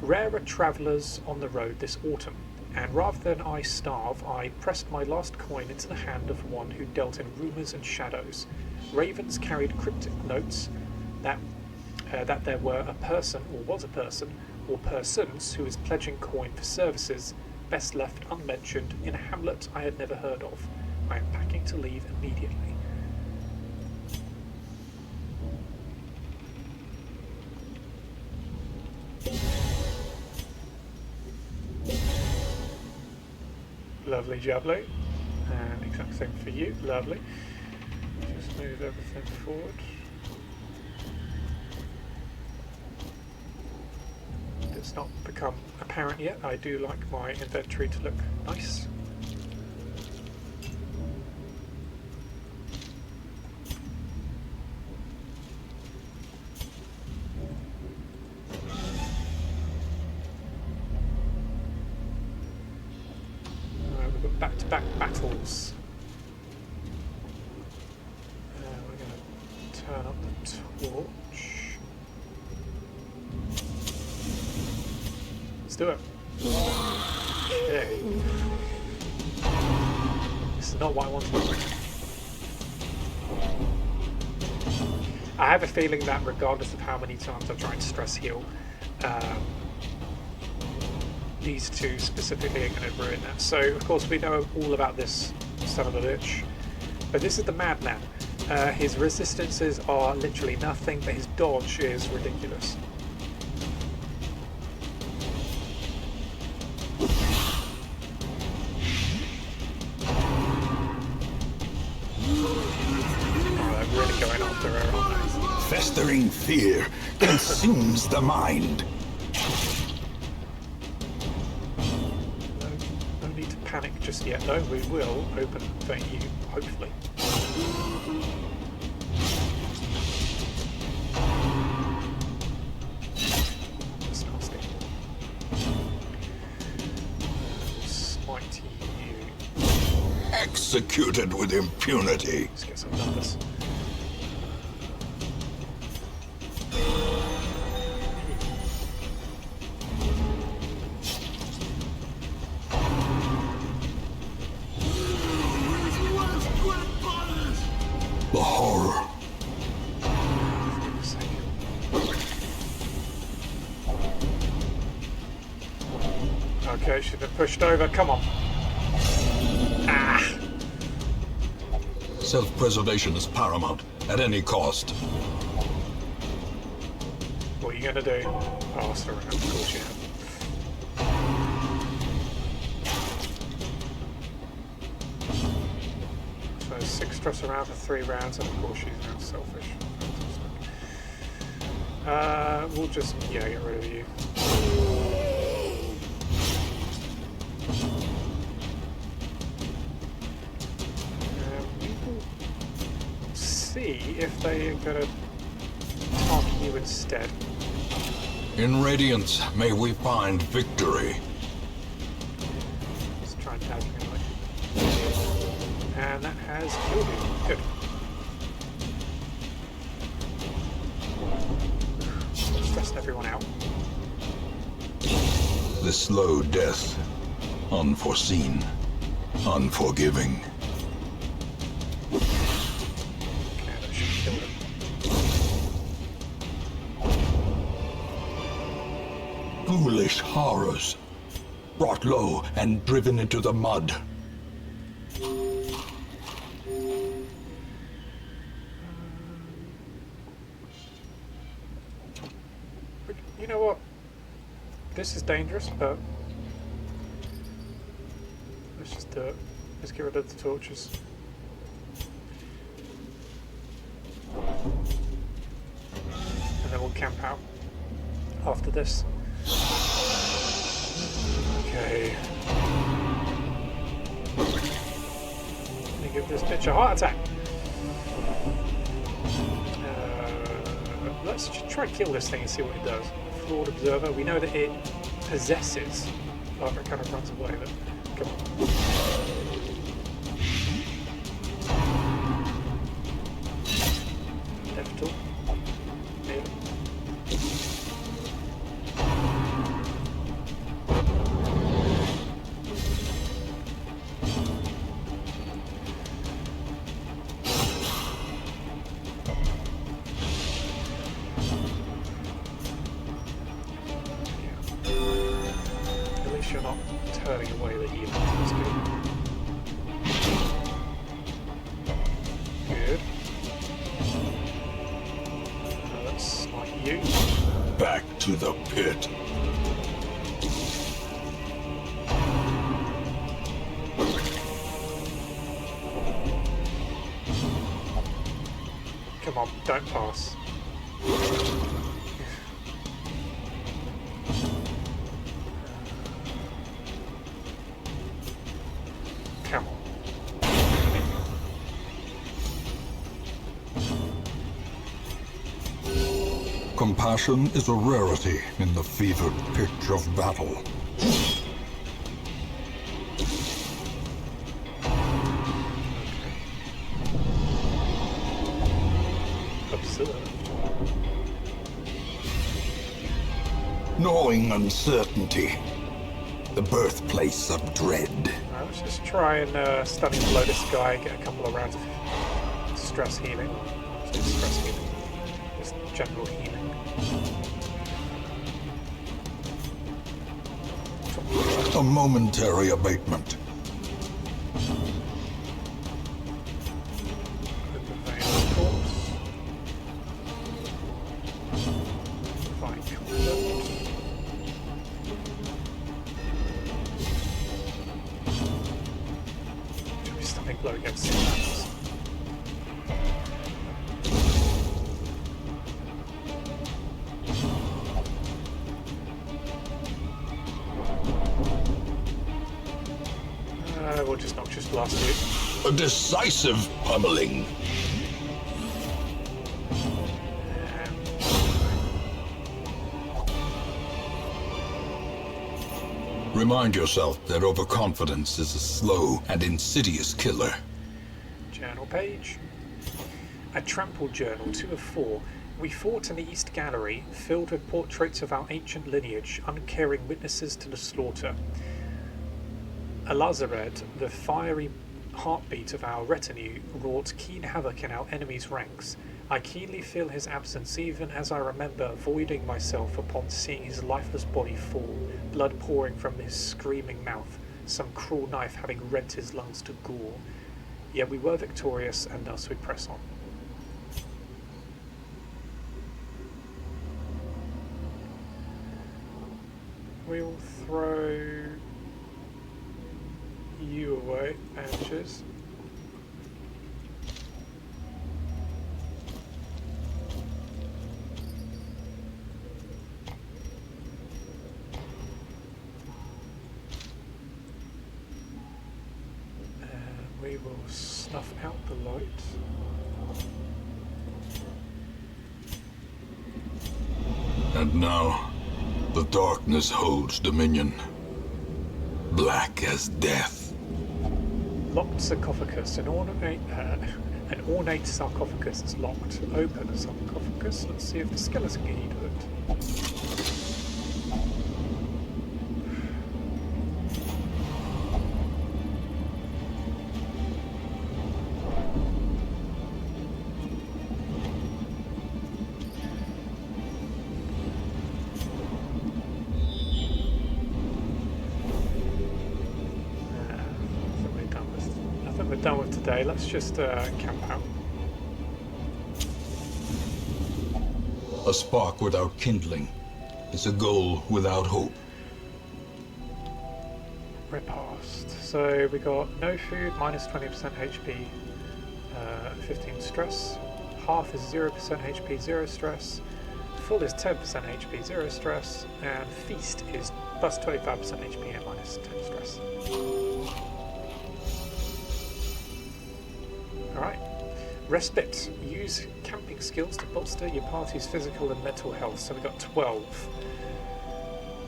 Rarer travellers on the road this autumn, and rather than I starve, I pressed my last coin into the hand of one who dealt in rumours and shadows. Ravens carried cryptic notes that there were a person, or was a person, or persons who was pledging coin for services best left unmentioned in a hamlet I had never heard of. I am packing to leave immediately. Lovely jubbly. And exact same for you. Lovely. Just move everything forward. It's not become apparent yet. I do like my inventory to look nice. back-to-back battles. We're going to turn up the torch. Let's do it. Okay. This is not what I wanted. I have a feeling that regardless of how many times I try and stress heal, these two specifically are going to ruin that. So, of course, we know all about this son of a bitch. But this is the madman. His resistances are literally nothing, but his dodge is ridiculous. Oh, they're really going after her, aren't they? Festering fear consumes the mind. No need to panic just yet, though. We will open for you, hopefully. That's nasty. Smite you. Executed with impunity. Let's get some numbers. The horror. Okay, she's been pushed over. Come on. Ah! Self-preservation is paramount at any cost. What are you gonna do? Pass her around, of course you have. So 6 truss around for 3 rounds, and of course she's now selfish. We'll just, yeah, get rid of you. We will see if they are gonna target you instead. In Radiance, may we find victory. Let's try and tag him anyway. And that has killed him. Good. Stressing everyone out. The slow death. Unforeseen. Unforgiving. Okay, that should kill him. Foolish horrors. Brought low and driven into the mud. You know what? This is dangerous, but let's just do it. Let's get rid of the torches. And then we'll camp out after this. Okay. Let me give this bitch a heart attack. Let's just try and kill this thing and see what it does. Flawed observer. We know that it possesses. After it kind of runs away, but come on. Vestal. Maybe. You're not turning away the evil. That's good. Good. Now let's smite you. Back to the pit. Come on, don't pass. Come on. Compassion is a rarity in the fevered pitch of battle. observed. Gnawing uncertainty. The birthplace of dread. Alright, let's just try and stunning blow this guy, get a couple of rounds of stress healing. Stress healing. Just general healing. A momentary abatement. Blow against him. We'll just Noxious Blast you. A decisive pummeling. Remind yourself that overconfidence is a slow and insidious killer. Journal page. A trampled journal, 2 of 4. We fought in the East Gallery, filled with portraits of our ancient lineage, uncaring witnesses to the slaughter. Alazared, the fiery heartbeat of our retinue, wrought keen havoc in our enemies' ranks. I keenly feel his absence even as I remember voiding myself upon seeing his lifeless body fall, blood pouring from his screaming mouth, some cruel knife having rent his lungs to gore. Yet we were victorious, and thus we press on. We'll throw you away, Bandages. We will snuff out the light. And now, the darkness holds dominion. Black as death. Locked sarcophagus. An ornate sarcophagus is locked. Open the sarcophagus. Let's see if the skeleton can eat it. Done with today. Let's just camp out. A spark without kindling is a goal without hope. Repast. So we got no food, minus 20% HP, 15 stress. Half is 0% HP, 0 stress. Full is 10% HP, 0 stress. And feast is plus 25% HP and minus 10 stress. Alright. Respite. Use camping skills to bolster your party's physical and mental health. So we got 12.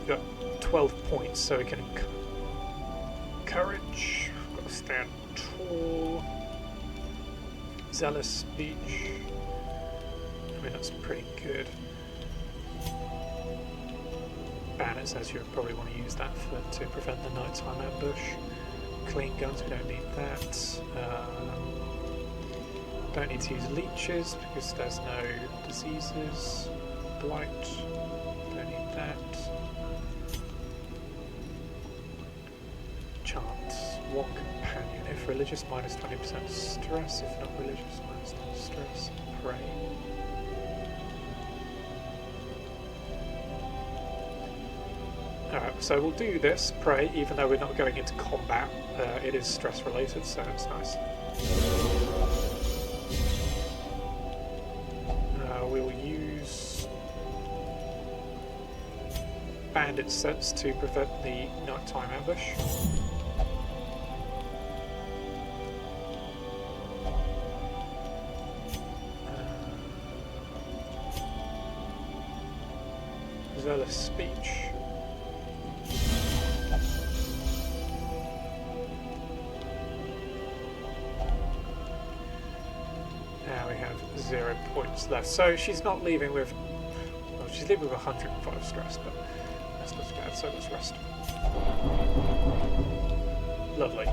We got 12 points, so we can courage. Got to stand tall. Zealous speech. I mean, that's pretty good. Banners, as you probably want to use that to prevent the nighttime ambush. Clean guns, we don't need that. Don't need to use leeches because there's no diseases. Blight, don't need that. Chant, one companion. If religious, minus 20% stress. If not religious, minus 10 stress. Pray. Alright, so we'll do this, pray, even though we're not going into combat. It is stress related, so it's nice. We'll use bandit sets to prevent the nighttime ambush. Zealous speech. Now we have 0 points left. So she's not leaving with... Well, she's leaving with 105 stress, but that's not too bad, so let's rest. Lovely.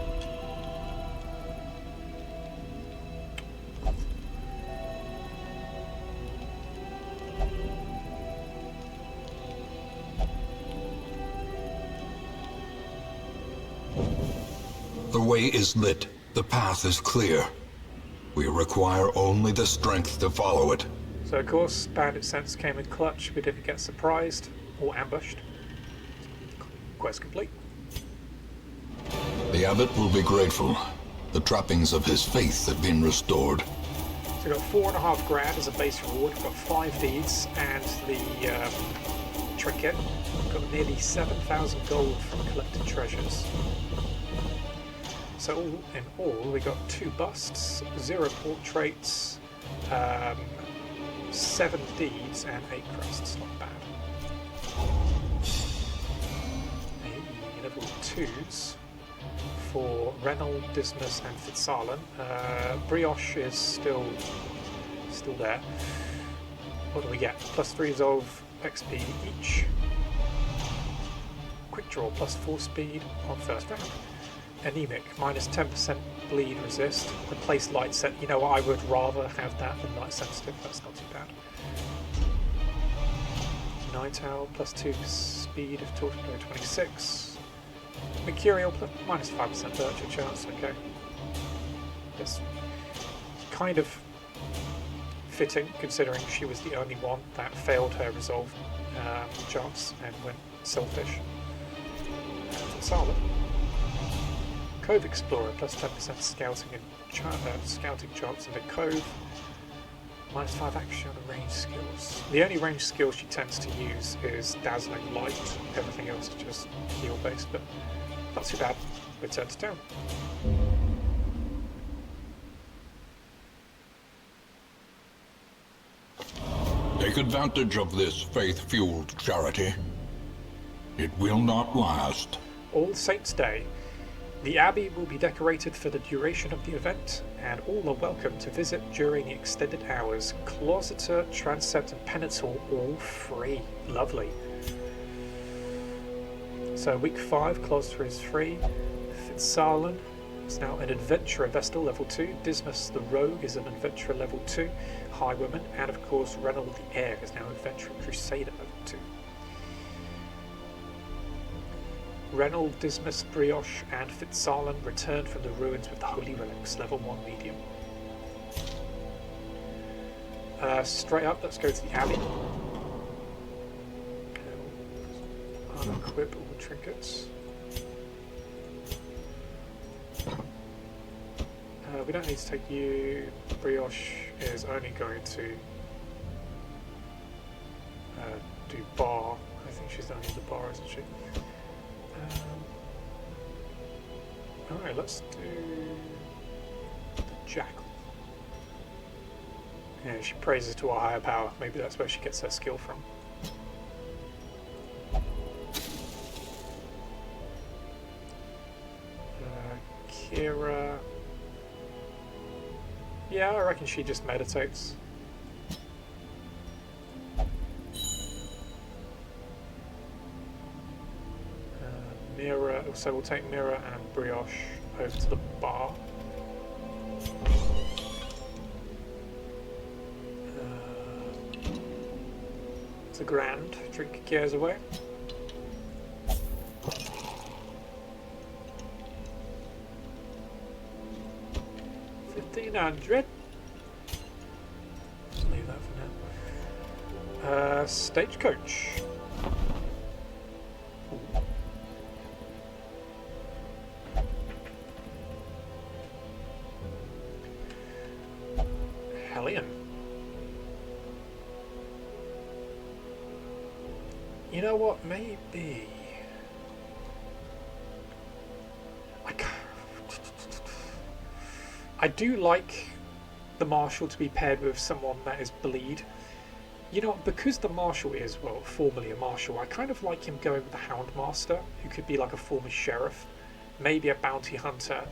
The way is lit. The path is clear. We require only the strength to follow it. So of course, Bandit Sense came in clutch. We didn't get surprised or ambushed. Quest complete. The abbot will be grateful. The trappings of his faith have been restored. So we've got 4.5 grand as a base reward. We've got 5 deeds and the trinket. We've got nearly 7,000 gold from collected treasures. So all in all, we got 2 busts, 0 portraits, 7 deeds, and 8 crests. Not bad. Level 2s for Reynold, Dismas, and Fitzarlan. Brioche is still there. What do we get? +3 resolve XP each. Quick draw +4 speed on first round. Anemic, -10% bleed resist. Replace light set. You know what? I would rather have that than light sensitive. That's not too bad. Night Owl +2 speed if torpedo 26. Mercurial -5% virtue chance. Okay. That's kind of fitting considering she was the only one that failed her resolve chance and went selfish. Solid. Cove Explorer +10% scouting and scouting chance in the cove. -5 action and range skills. The only range skill she tends to use is Dazzling Light. Everything else is just heal based, but not too bad. Return to town. Take advantage of this faith-fueled charity. It will not last. All Saints' Day. The Abbey will be decorated for the duration of the event, and all are welcome to visit during the extended hours. Closeter, Transept, and Penitent all free. Lovely. So week 5, Closeter is free. Fitzarlan is now an Adventurer Vestal level 2. Dismas the Rogue is an Adventurer level 2. Highwayman, and of course Reynold the Heir is now Adventurer Crusader level 2. Reynold, Dismas, Brioche, and Fitzarlan returned from the ruins with the Holy Relics, level 1 medium. Straight up, let's go to the Abbey. Unequip all the trinkets. We don't need to take you. Brioche is only going to do bar. I think she's only the bar, isn't she? Alright, let's do the Jackal. Yeah, she praises to a higher power. Maybe that's where she gets her skill from. Kira. Yeah, I reckon she just meditates. Mira, so we'll take Mira and Brioche over to the bar. It's a grand. Drink cares away. $1,500. Just leave that for now. Stagecoach. Hellion. You know what? Maybe. I do like the Marshal to be paired with someone that is bleed. You know, because the Marshal is, well, formerly a Marshal, I kind of like him going with the Houndmaster, who could be like a former Sheriff, maybe a Bounty Hunter,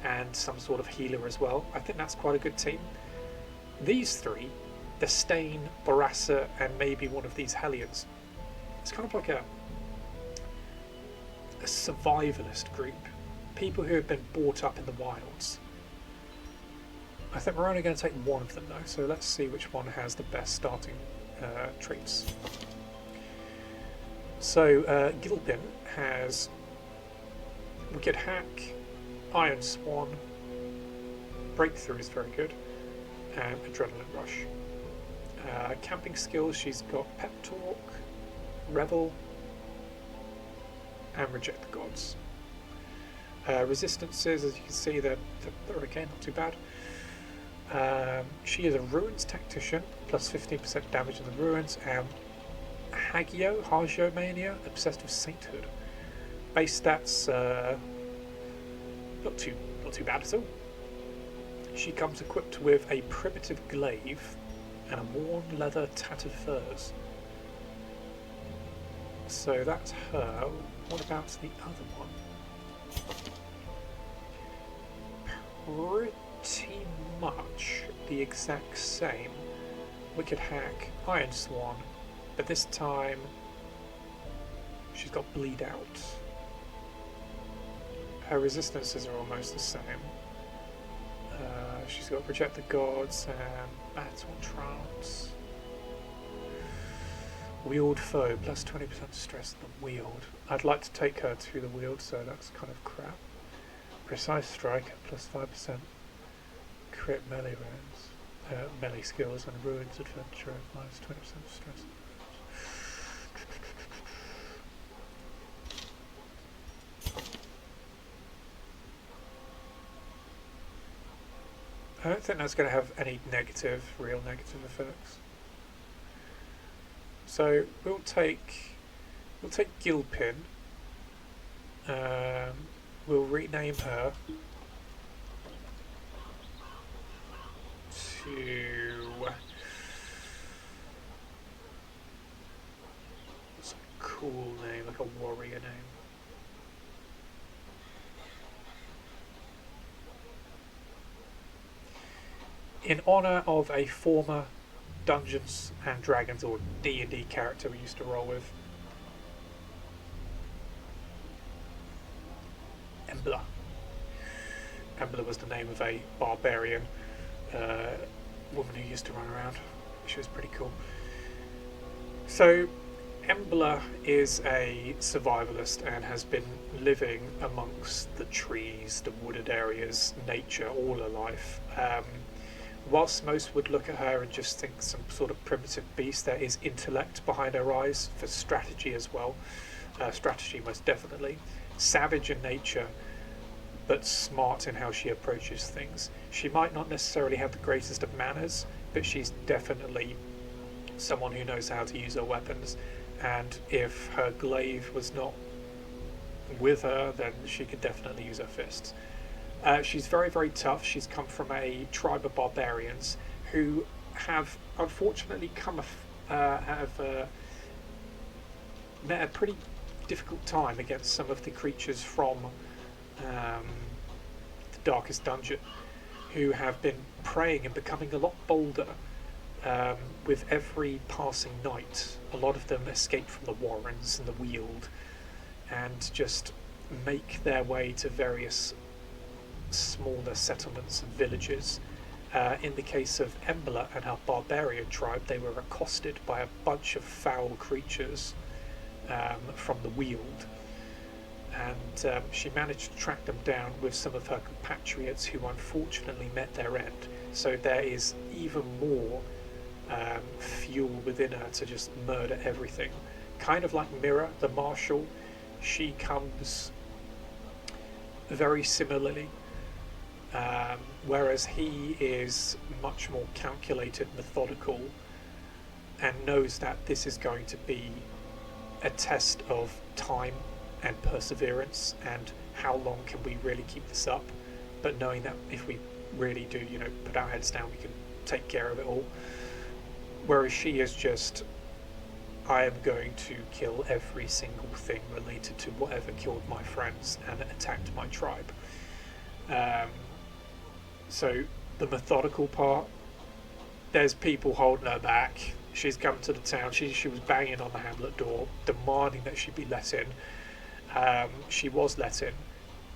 and some sort of healer as well. I think that's quite a good team. These three, the Stain, Barassa, and maybe one of these Hellions. It's kind of like a survivalist group. People who have been brought up in the wilds. I think we're only going to take one of them though, so let's see which one has the best starting traits. So Gilpin has Wicked Hack, Iron Swan, Breakthrough is very good, and Adrenaline Rush. Camping skills, she's got Pep Talk, Revel, and Reject the Gods. Resistances, as you can see, they're okay, not too bad. She is a Ruins Tactician, plus 15% damage in the Ruins, and Hagiomania, obsessed with Sainthood. Base stats, not too bad at all. She comes equipped with a primitive glaive and a worn leather tattered furs. So that's her. What about the other one? Pretty much the exact same. Wicked Hack, Iron Swan, but this time she's got Bleed Out. Her resistances are almost the same. She's got Reject the Gods and Battle Trance. Wield Foe, plus 20% stress in the wield. I'd like to take her to the wield, so that's kind of crap. Precise Strike, plus 5%. Crit melee rounds. Melee skills and Ruins Adventure, minus 20% stress. I don't think that's going to have any real negative effects. So we'll take Gilpin. We'll rename her to what's a cool name, like a warrior name. In honour of a former Dungeons and Dragons or D&D character we used to roll with, Embla. Embla was the name of a barbarian woman who used to run around. She was pretty cool. So Embla is a survivalist and has been living amongst the trees, the wooded areas, nature all her life. Whilst most would look at her and just think some sort of primitive beast, there is intellect behind her eyes, for strategy as well. Strategy most definitely. Savage in nature, but smart in how she approaches things. She might not necessarily have the greatest of manners, but she's definitely someone who knows how to use her weapons. And if her glaive was not with her, then she could definitely use her fists. She's very, very tough. She's come from a tribe of barbarians who have unfortunately met a pretty difficult time against some of the creatures from the Darkest Dungeon, who have been preying and becoming a lot bolder with every passing night. A lot of them escape from the Warrens and the Weald and just make their way to various smaller settlements and villages. In the case of Embla and her barbarian tribe, they were accosted by a bunch of foul creatures from the Weald, and she managed to track them down with some of her compatriots who unfortunately met their end. So there is even more fuel within her to just murder everything. Kind of like Mirror, the Marshal, she comes very similarly. Whereas he is much more calculated, methodical, and knows that this is going to be a test of time and perseverance and how long can we really keep this up, but knowing that if we really do, put our heads down, we can take care of it all. Whereas she is just, I am going to kill every single thing related to whatever killed my friends and attacked my tribe. So the methodical part there's people holding her back. She's come to the town. She was banging on the hamlet door, demanding that she be let in. She was let in.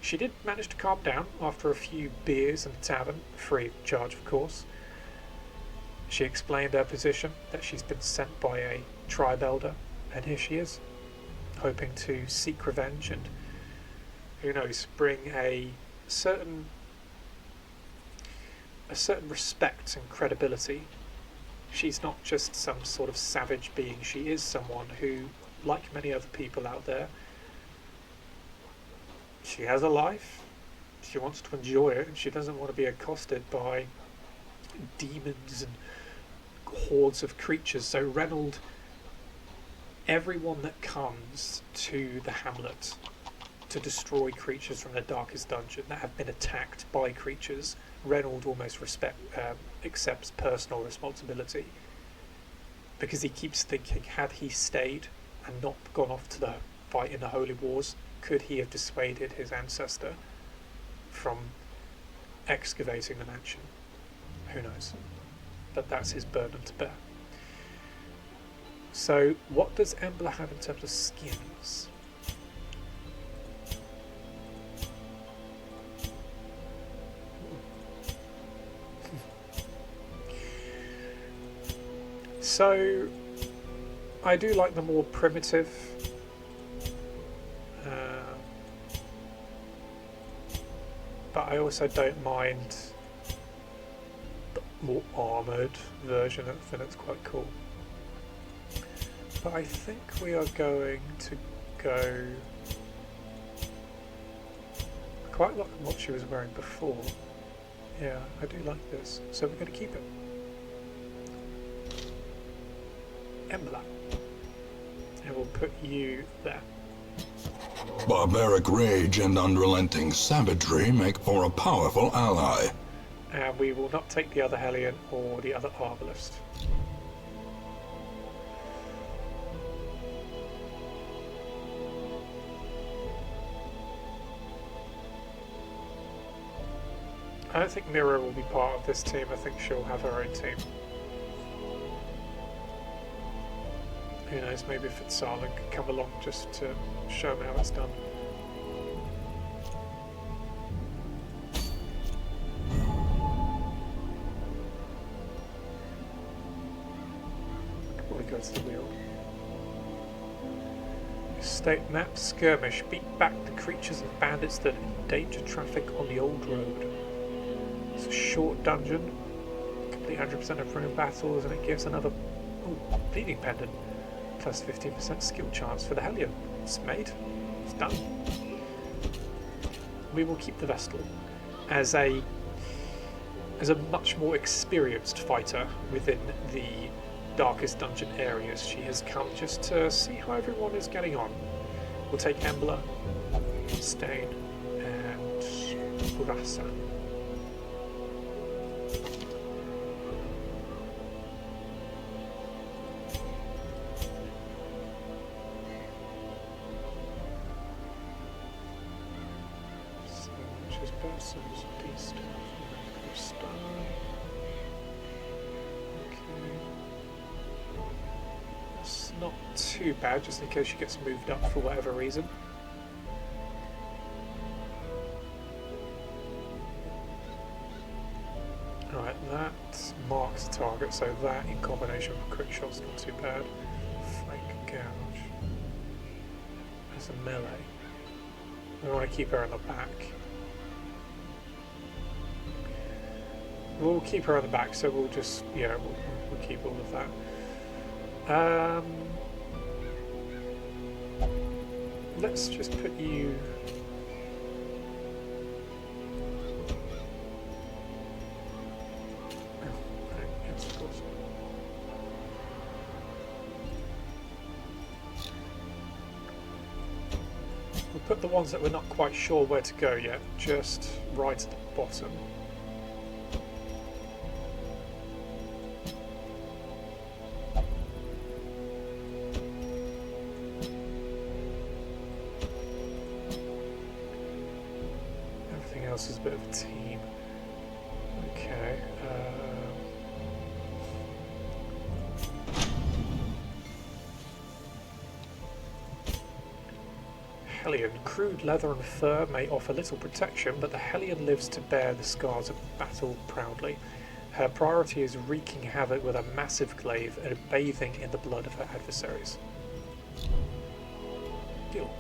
She did manage to calm down after a few beers in the tavern, free of charge, of course. She explained her position, that she's been sent by a tribe elder, and here she is, hoping to seek revenge and, who knows, bring a certain respect and credibility. She's not just some sort of savage being. She is someone who, like many other people out there, she has a life. She wants to enjoy it, and she doesn't want to be accosted by demons and hordes of creatures. So Reynold, everyone that comes to the hamlet to destroy creatures from their darkest dungeon that have been attacked by creatures, Reynold almost accepts personal responsibility, because he keeps thinking, had he stayed and not gone off to the fight in the Holy Wars, could he have dissuaded his ancestor from excavating the mansion? Who knows? But that's his burden to bear. So, what does Embla have in terms of skins? So, I do like the more primitive, but I also don't mind the more armoured version. I think it's quite cool. But I think we are going to go... I quite like what she was wearing before. Yeah, I do like this. So we're going to keep it. Embla. And we'll put you there. Barbaric rage and unrelenting savagery make for a powerful ally. And we will not take the other Hellion or the other Arbalist. I don't think Mira will be part of this team. I think she'll have her own team. Who knows, maybe Fitzarlan could come along just to show them how it's done. Probably go to the wheel. State map skirmish. Beat back the creatures and bandits that endanger traffic on the old road. It's a short dungeon. Complete 100% of rune battles, and it gives another bleeding pendant. Plus 15% skill chance for the Hellion. It's made. It's done. We will keep the Vestal as a much more experienced fighter within the darkest dungeon areas. She has come just to see how everyone is getting on. We'll take Embla, Stain, and Burasa. Too bad, just in case she gets moved up for whatever reason. Alright, that marks the target, so that in combination with quick shot's not too bad. Flank gouge. That's a melee. We want to keep her in the back. We'll keep her in the back, so we'll just, yeah, we'll keep all of that. Let's just put you... yes, of course. We'll put the ones that we're not quite sure where to go yet, just right at the bottom. Is a bit of a team. Okay. Hellion. Crude leather and fur may offer little protection, but the Hellion lives to bear the scars of battle proudly. Her priority is wreaking havoc with a massive glaive and bathing in the blood of her adversaries. Deal.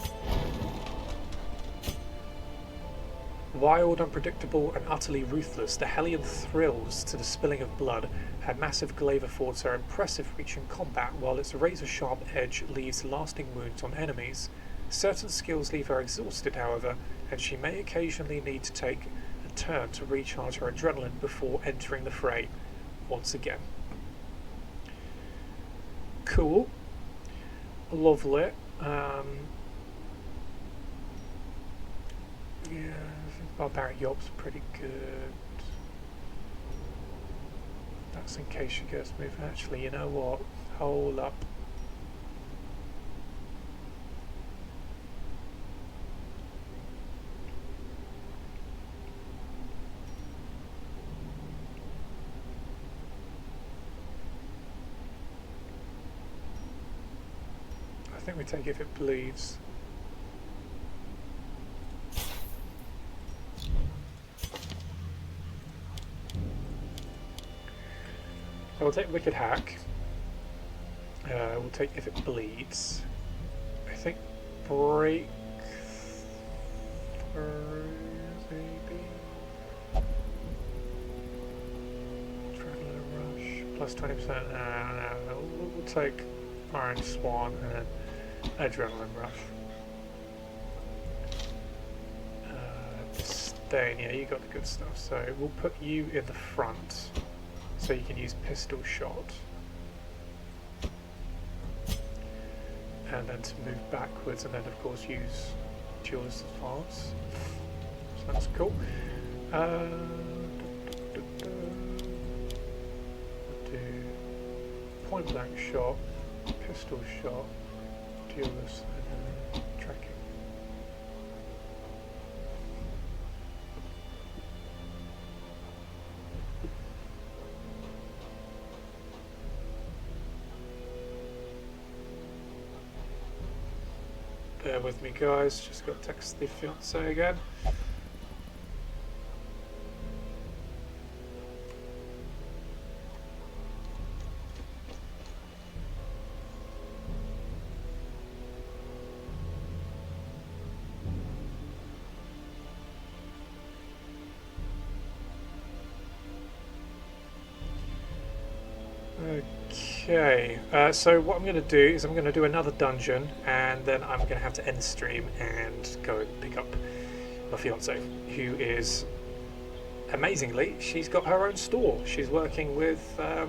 Wild, unpredictable, and utterly ruthless, the Hellion thrills to the spilling of blood. Her massive glaive affords her impressive reach in combat, while its razor-sharp edge leaves lasting wounds on enemies. Certain skills leave her exhausted, however, and she may occasionally need to take a turn to recharge her adrenaline before entering the fray once again. Cool. Lovely. Yeah, I think Barbaric Yob's pretty good. That's in case she gets moved. Actually, you know what? Hold up. I think we take it if it bleeds. So we'll take Wicked Hack. We'll take if it bleeds. I think Break through, maybe. Adrenaline Rush plus 20%. No. We'll take Iron Swan and then Adrenaline Rush. Disdain, yeah, you got the good stuff. So we'll put you in the front. So you can use pistol shot, and then to move backwards, and then of course use duelist advance. So that's cool. Do point blank shot, pistol shot, duelist, and then tracking. Bear with me, guys. Just got to text the fiance again. Okay, so what I'm going to do is I'm going to do another dungeon, and then I'm going to have to end the stream and go and pick up my fiance, who is, amazingly, she's got her own store. She's working with a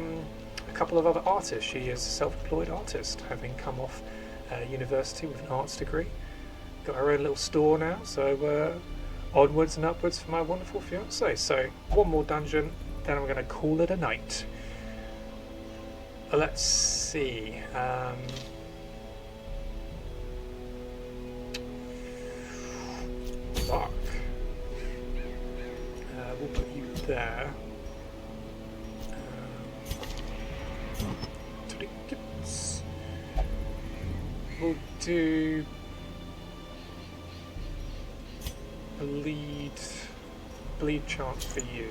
couple of other artists. She is a self-employed artist, having come off university with an arts degree. Got her own little store now, so onwards and upwards for my wonderful fiance. So one more dungeon, then I'm going to call it a night. Let's see. Fuck. We'll put you there. We'll do bleed chance for you.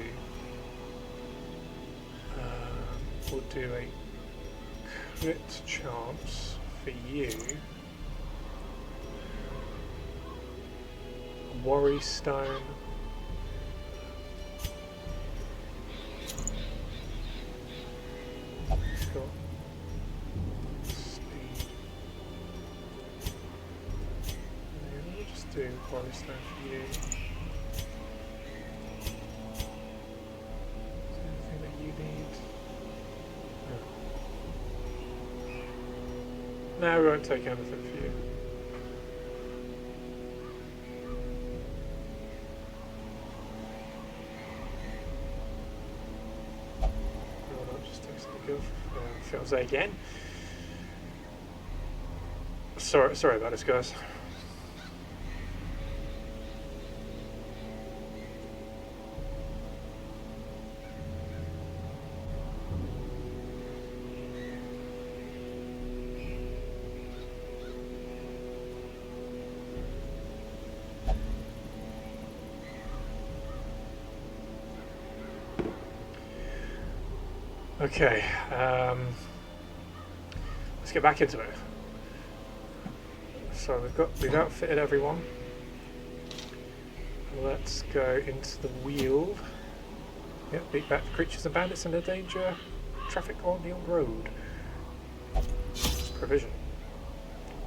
We'll do a crit chance for you. Worry stone. Got speed. Yeah, we'll just do worry stone for you. Is there anything that you need? No, we won't take anything for you. I'll just text the girl fiance again. Sorry about this, guys. Okay, let's get back into it. So we've outfitted everyone. Let's go into the wheel. Yep, beat back creatures and bandits under danger. Traffic on the old road. Provision.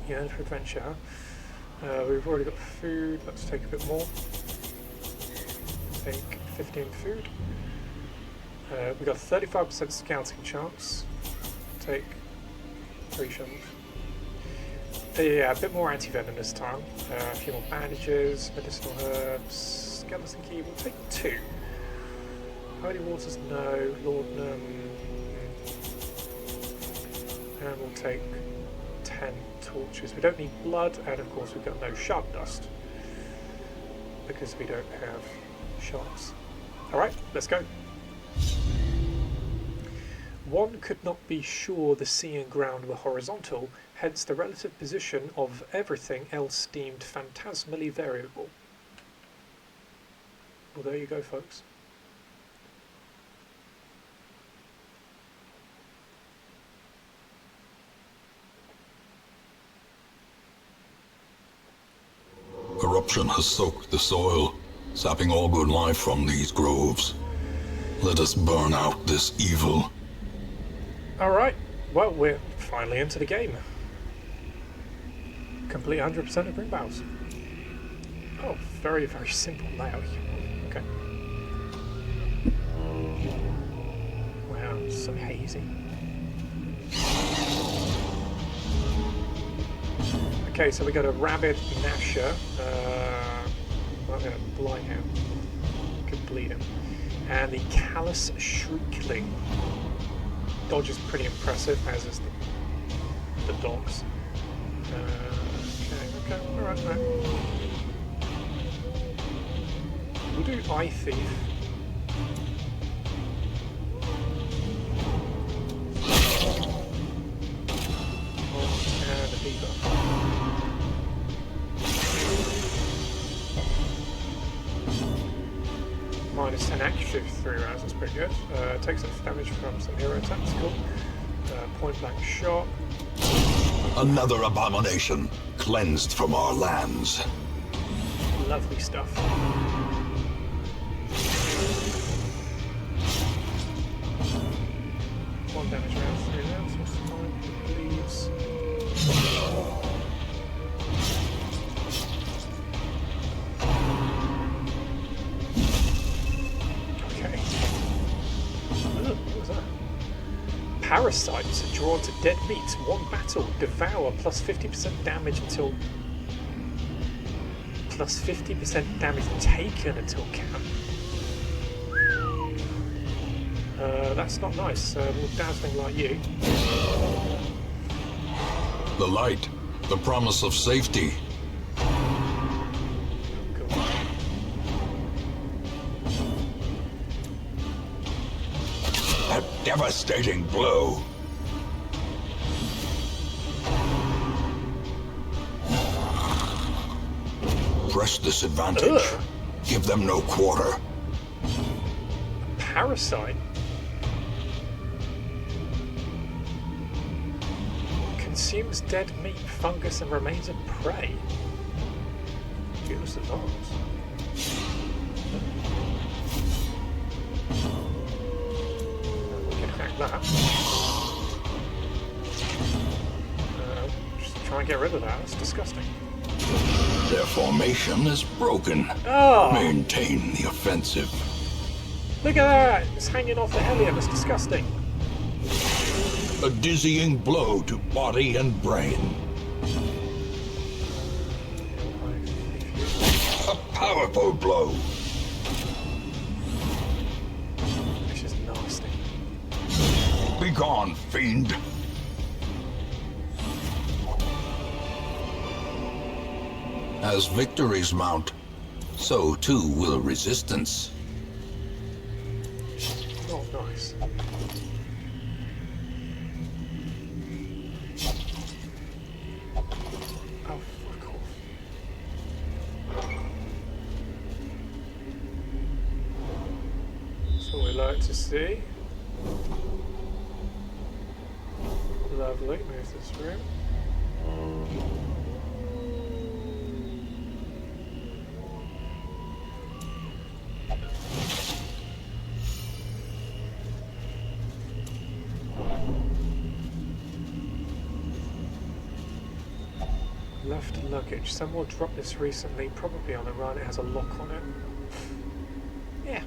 Yeah, for adventure. We've already got food. Let's take a bit more. Take 15 food. We got 35% scouting chance. Take 3 shovels. Yeah, a bit more anti-venom this time. A few more bandages, medicinal herbs, skeleton key. We'll take 2. Holy waters, no. Laudanum. And we'll take 10 torches. We don't need blood, and of course we've got no shard dust because we don't have shards. Alright, let's go. One could not be sure the sea and ground were horizontal, hence the relative position of everything else deemed phantasmally variable. Well, there you go, folks. Corruption has soaked the soil, sapping all good life from these groves. Let us burn out this evil. Alright, well, we're finally into the game. Complete 100% of ring battles. Oh, very, very simple layout. Okay. Wow, so hazy. Okay, so we got a rabid gnasher. Well, I'm going to blight him. Could bleed him. And the callous shriekling. Dodge is pretty impressive, as is the dogs. Okay, alright. We'll do Eye Thief. And a debuff. Minus 10 active through rounds, that's pretty good. Takes enough damage from some hero attacks, cool. Point blank shot. Another abomination, cleansed from our lands. Lovely stuff. 1 damage round, 3 rounds, what's the time? Leaves. Parasites are drawn to dead meat. 1 battle. Devour plus 50% damage until... plus 50% damage taken until camp. That's not nice. We're dazzling like you. The light, the promise of safety. A devastating blow. Press this advantage. Ugh. Give them no quarter. Parasite. Consumes dead meat, fungus, and remains of prey. Goodness of arms. We can hack that. Just try and get rid of that. It's disgusting. Their formation is broken. Oh! Maintain the offensive. Look at that! It's hanging off the Hellion. It's disgusting. A dizzying blow to body and brain. A powerful blow. Which is nasty. Begone, fiend. As victories mount, so too will resistance. Not nice. Oh, fuck off. That's what we like to see. Lovely. Move this room. Left luggage. Someone dropped this recently, probably on the run. It has a lock on it. Yeah.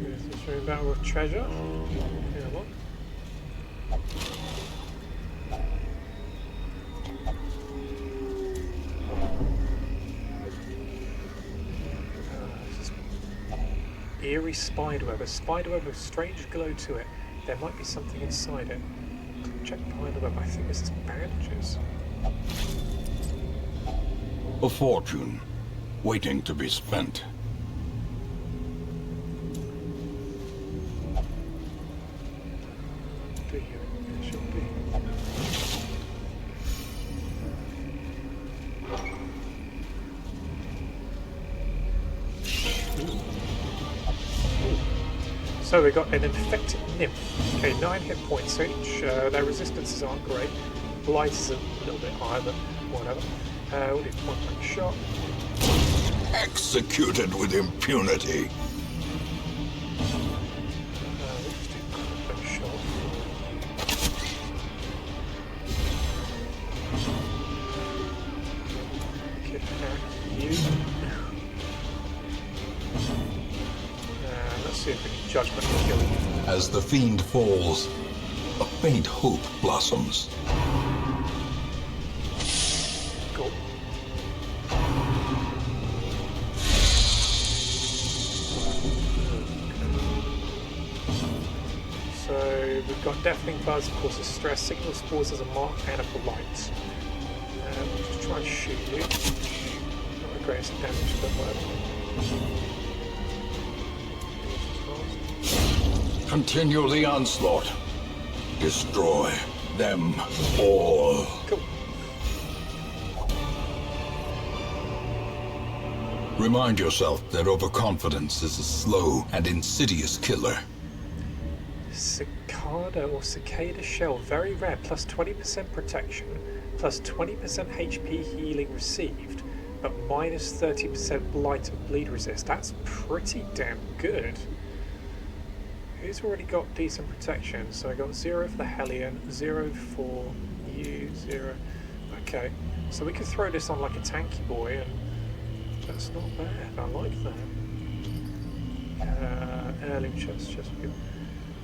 There's this room battle with treasure. Yeah, what? Eerie spiderweb. A spiderweb with strange glow to it. There might be something inside it. Check behind the web. I think this is bandages. A fortune, waiting to be spent. Do you? It should be. So we got an infected nymph. Okay, 9 hit points each. Their resistances aren't great. Blight is a little bit higher, but whatever. We'll do point blank shot. Executed with impunity. We'll just do point blank shot. Kid hack you. Let's see if we can judgment to kill you. As the fiend falls, a faint hope blossoms. Cool. So we've got deafening buzz, causes stress, signal spores as a mark, and a blight. We'll just try and shoot you. Not the greatest damage, but whatever. Continue the onslaught. Destroy them all. Cool. Remind yourself that overconfidence is a slow and insidious killer. Cicada or cicada shell, very rare, plus 20% protection, plus 20% HP healing received, but minus 30% blight and bleed resist. That's pretty damn good. Who's already got decent protection? So I got 0 for the Hellion, 0 for you, 0. Okay, so we could throw this on like a tanky boy, and that's not bad. I like that. Heirloom chest, good.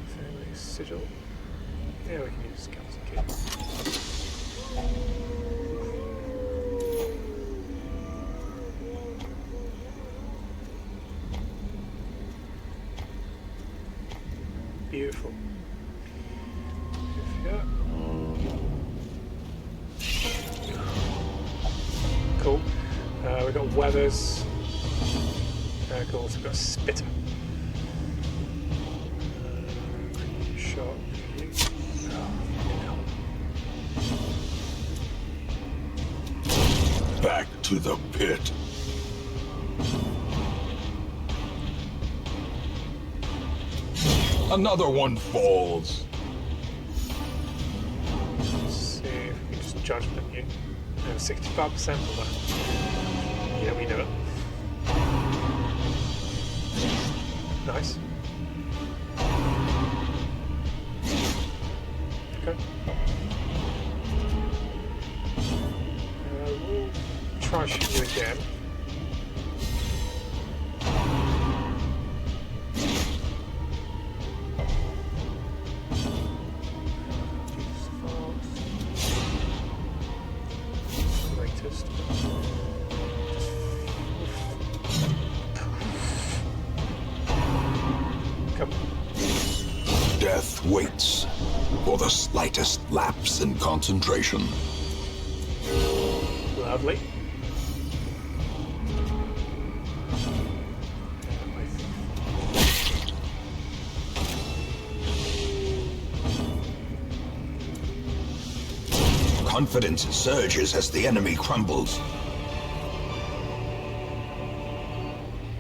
Family sigil. Yeah, we can use skeleton key. Beautiful. Yeah. Cool. We've got weathers. Cool. So we've got a spitter. Shot. Back to the pit. Another one falls. Let's see if we can just judgment you. No, 65% of that. Yeah, we know it. Nice. Okay. We'll try and shoot you again. Death waits for the slightest lapse in concentration. Lovely. Confidence surges as the enemy crumbles.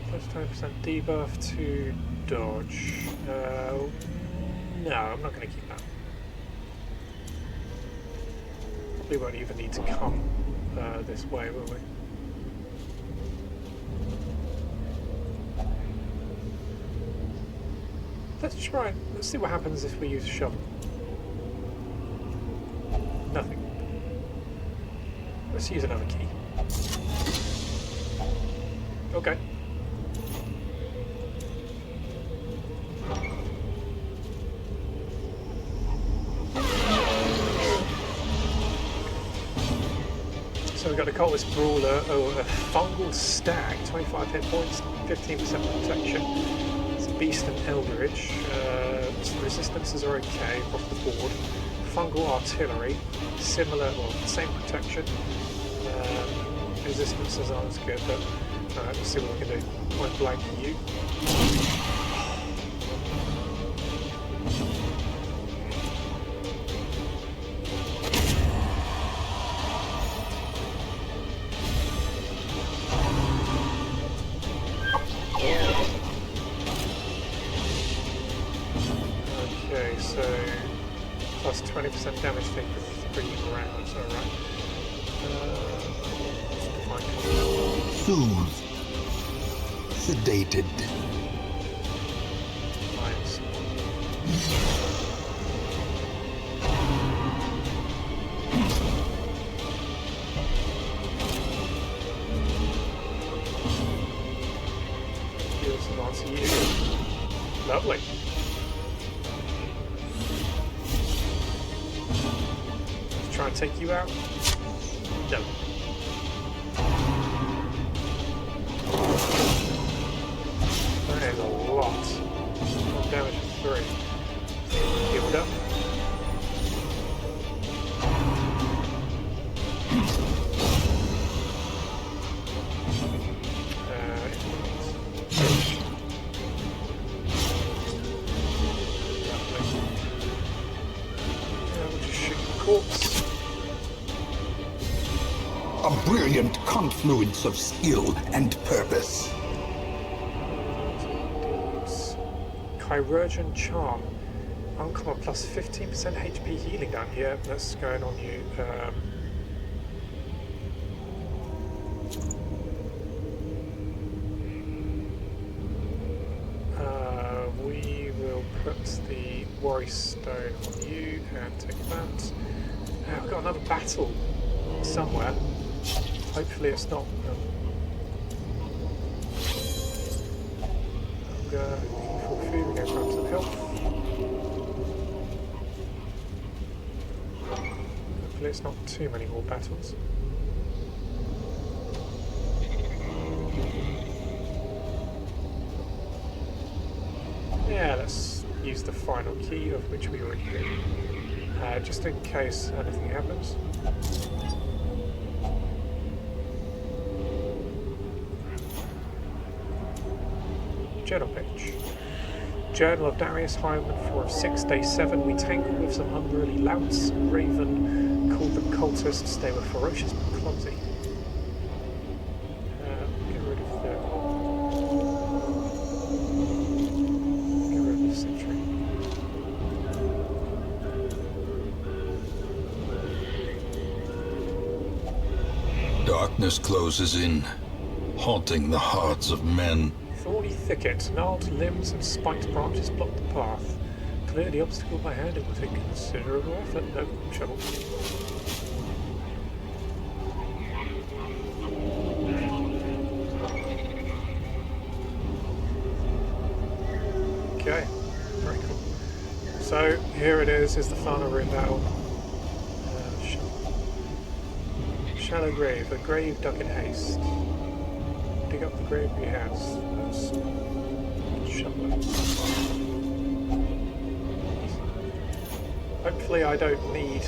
Plus 20% debuff to dodge. No, I'm not going to keep that. Probably won't even need to come this way, will we? Let's try. Let's see what happens if we use a shovel. Nothing. Let's use another key. Okay. So we've got a Cultist Brawler, a Fungal Stag, 25 hit points, 15% protection. It's a Beast and Eldritch. Some resistances are okay across the board. Fungal Artillery, similar, well, same protection. Resistances aren't as good, but alright, let's see what we can do. Point blank you. Okay, so plus 20% damage take for 3 rounds, alright. Soothed. Sedated. Nice. Heals and answer you. Lovely. Let's try and take you out. No. That is a lot. More damage for 3. Healed up. We'll just shoot the corpse. A brilliant confluence of skill and purpose. Chirurgeon Charm. Uncommon plus 15% HP healing down here. That's going on you. We will put the Worry Stone on you and take that. We've got another battle somewhere. Hopefully it's not. For food, we go grab some health. Hopefully it's not too many more battles. Yeah, let's use the final key, of which we already did. Just in case anything happens. Journal page. Journal of Darius Highwayman 4 of 6, day 7. We tangled with some unruly louts. Raven called them cultists. They were ferocious but clumsy. Get rid of the sentry. Darkness closes in, haunting the hearts of men. Thorny thicket, gnarled limbs and spiked branches block the path. Clear the obstacle by hand, it will take considerable effort. No trouble. Okay, very cool. So here it is the final room battle. Shallow grave, a grave dug in haste. Dig up the grave we have. Let's shovel it. Hopefully I don't need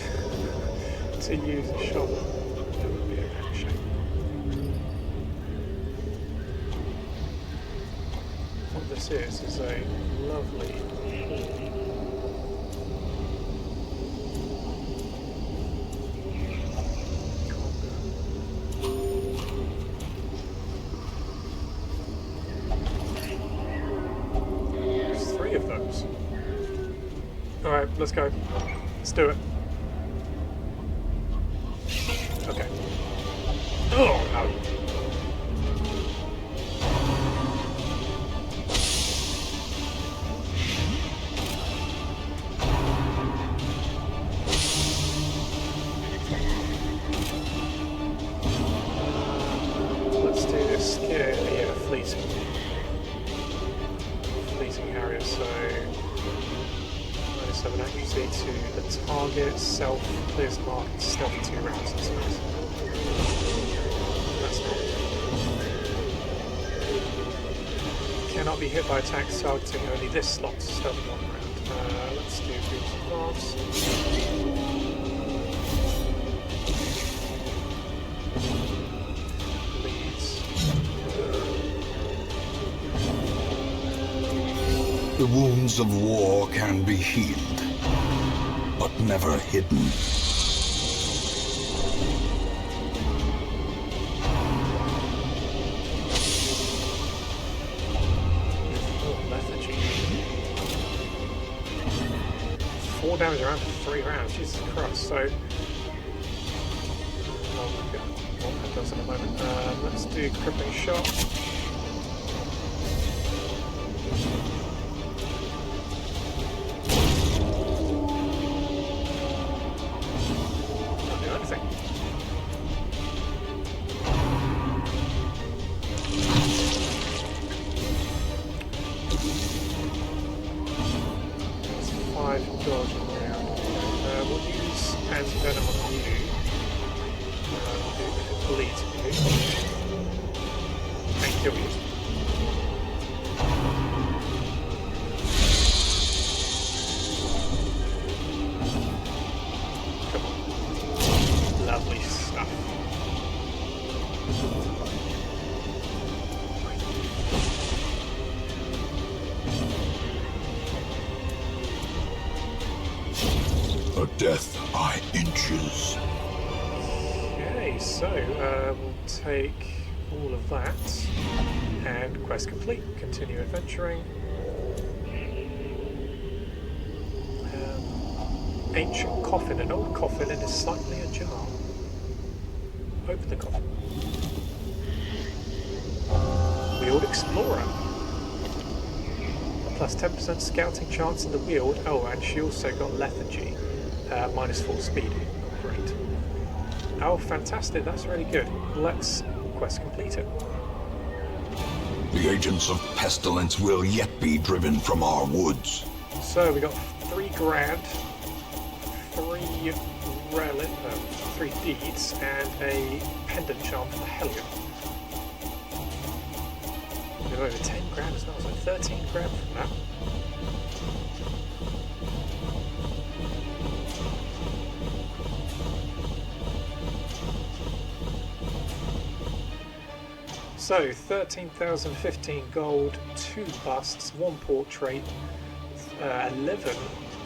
to use a shovel. That would be a bad shame. What this is a lovely pool. let's go. Let's do it. Okay. Oh no. Let's do this. Yeah, fleeting area. So -7 accuracy to the target. Self clears mark. Stealth 2 rounds. I suppose. That's not. Cannot be hit by attacks targeting only this slot. Stealth 1 round. Let's do Boots Advance. The wounds of war can be healed, but never hidden. Lethargy. 4 damage around for 3 rounds. Jesus Christ. So, oh my god, what that does in a moment. Let's do Crippling Shot. We'll use anti-venom on you. Bleed you. And kill you. Come on. Lovely stuff. A death by inches. Okay, so we'll take all of that and quest complete. Continue adventuring. Ancient coffin, an old coffin, and is slightly ajar. Open the coffin. Wield Explorer. Plus 10% scouting chance in the wield. Oh, and she also got lethargy. -4 speed. Great. Oh, fantastic. That's really good. Let's quest complete it. The agents of pestilence will yet be driven from our woods. So we got 3 grand, 3 deeds, and a pendant charm for the Hellion. We got over 10 grand as well, so 13 grand from that. So 13,015 gold, 2 busts, 1 portrait, 11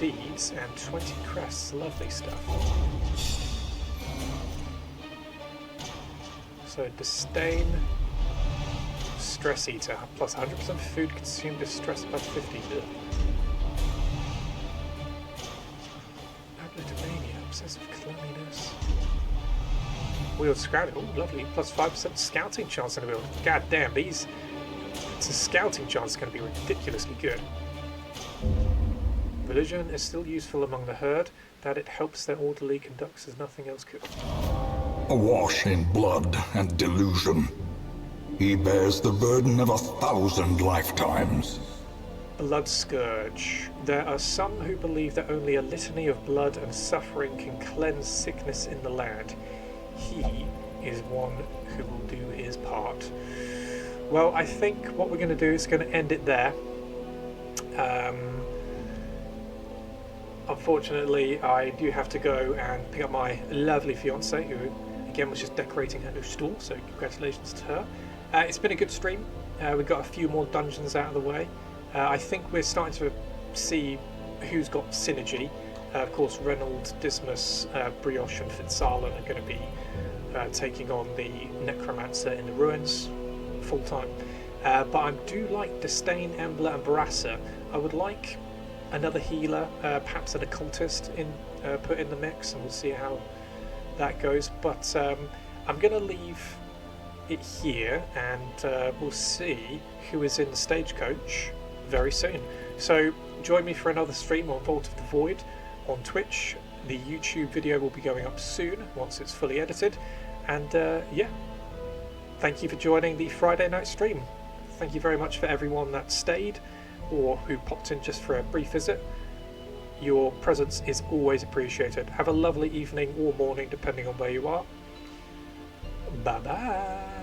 deeds, and 20 crests. Lovely stuff. So disdain, stress eater, plus 100% food consumed if stress above 50. Abletomania, obsessive cleanliness. Wield Scrounging, oh lovely, plus 5% scouting chance in the wield. God damn, it's a scouting chance is going to be ridiculously good. Religion is still useful among the herd, that it helps their orderly conducts as nothing else could. Awash in blood and delusion, he bears the burden of 1,000 lifetimes. Blood Scourge. There are some who believe that only a litany of blood and suffering can cleanse sickness in the land. He is one who will do his part. Well, I think what we're going to do is going to end it there. Unfortunately, I do have to go and pick up my lovely fiancée, who again was just decorating her new store, so congratulations to her. It's been a good stream. We've got a few more dungeons out of the way. I think we're starting to see who's got synergy. Of course, Reynolds, Dismas, Brioche and Fitzarlan are going to be taking on the Necromancer in the Ruins full time. But I do like Disdain, Embla and Barassa. I would like another healer, perhaps an occultist put in the mix, and we'll see how that goes. But I'm going to leave it here, and we'll see who is in the stagecoach very soon. So join me for another stream on Vault of the Void on Twitch. The YouTube video will be going up soon once it's fully edited, and yeah, thank you for joining the Friday night stream. Thank you very much for everyone that stayed or who popped in just for a brief visit. Your presence is always appreciated. Have a lovely evening or morning depending on where you are. Bye bye.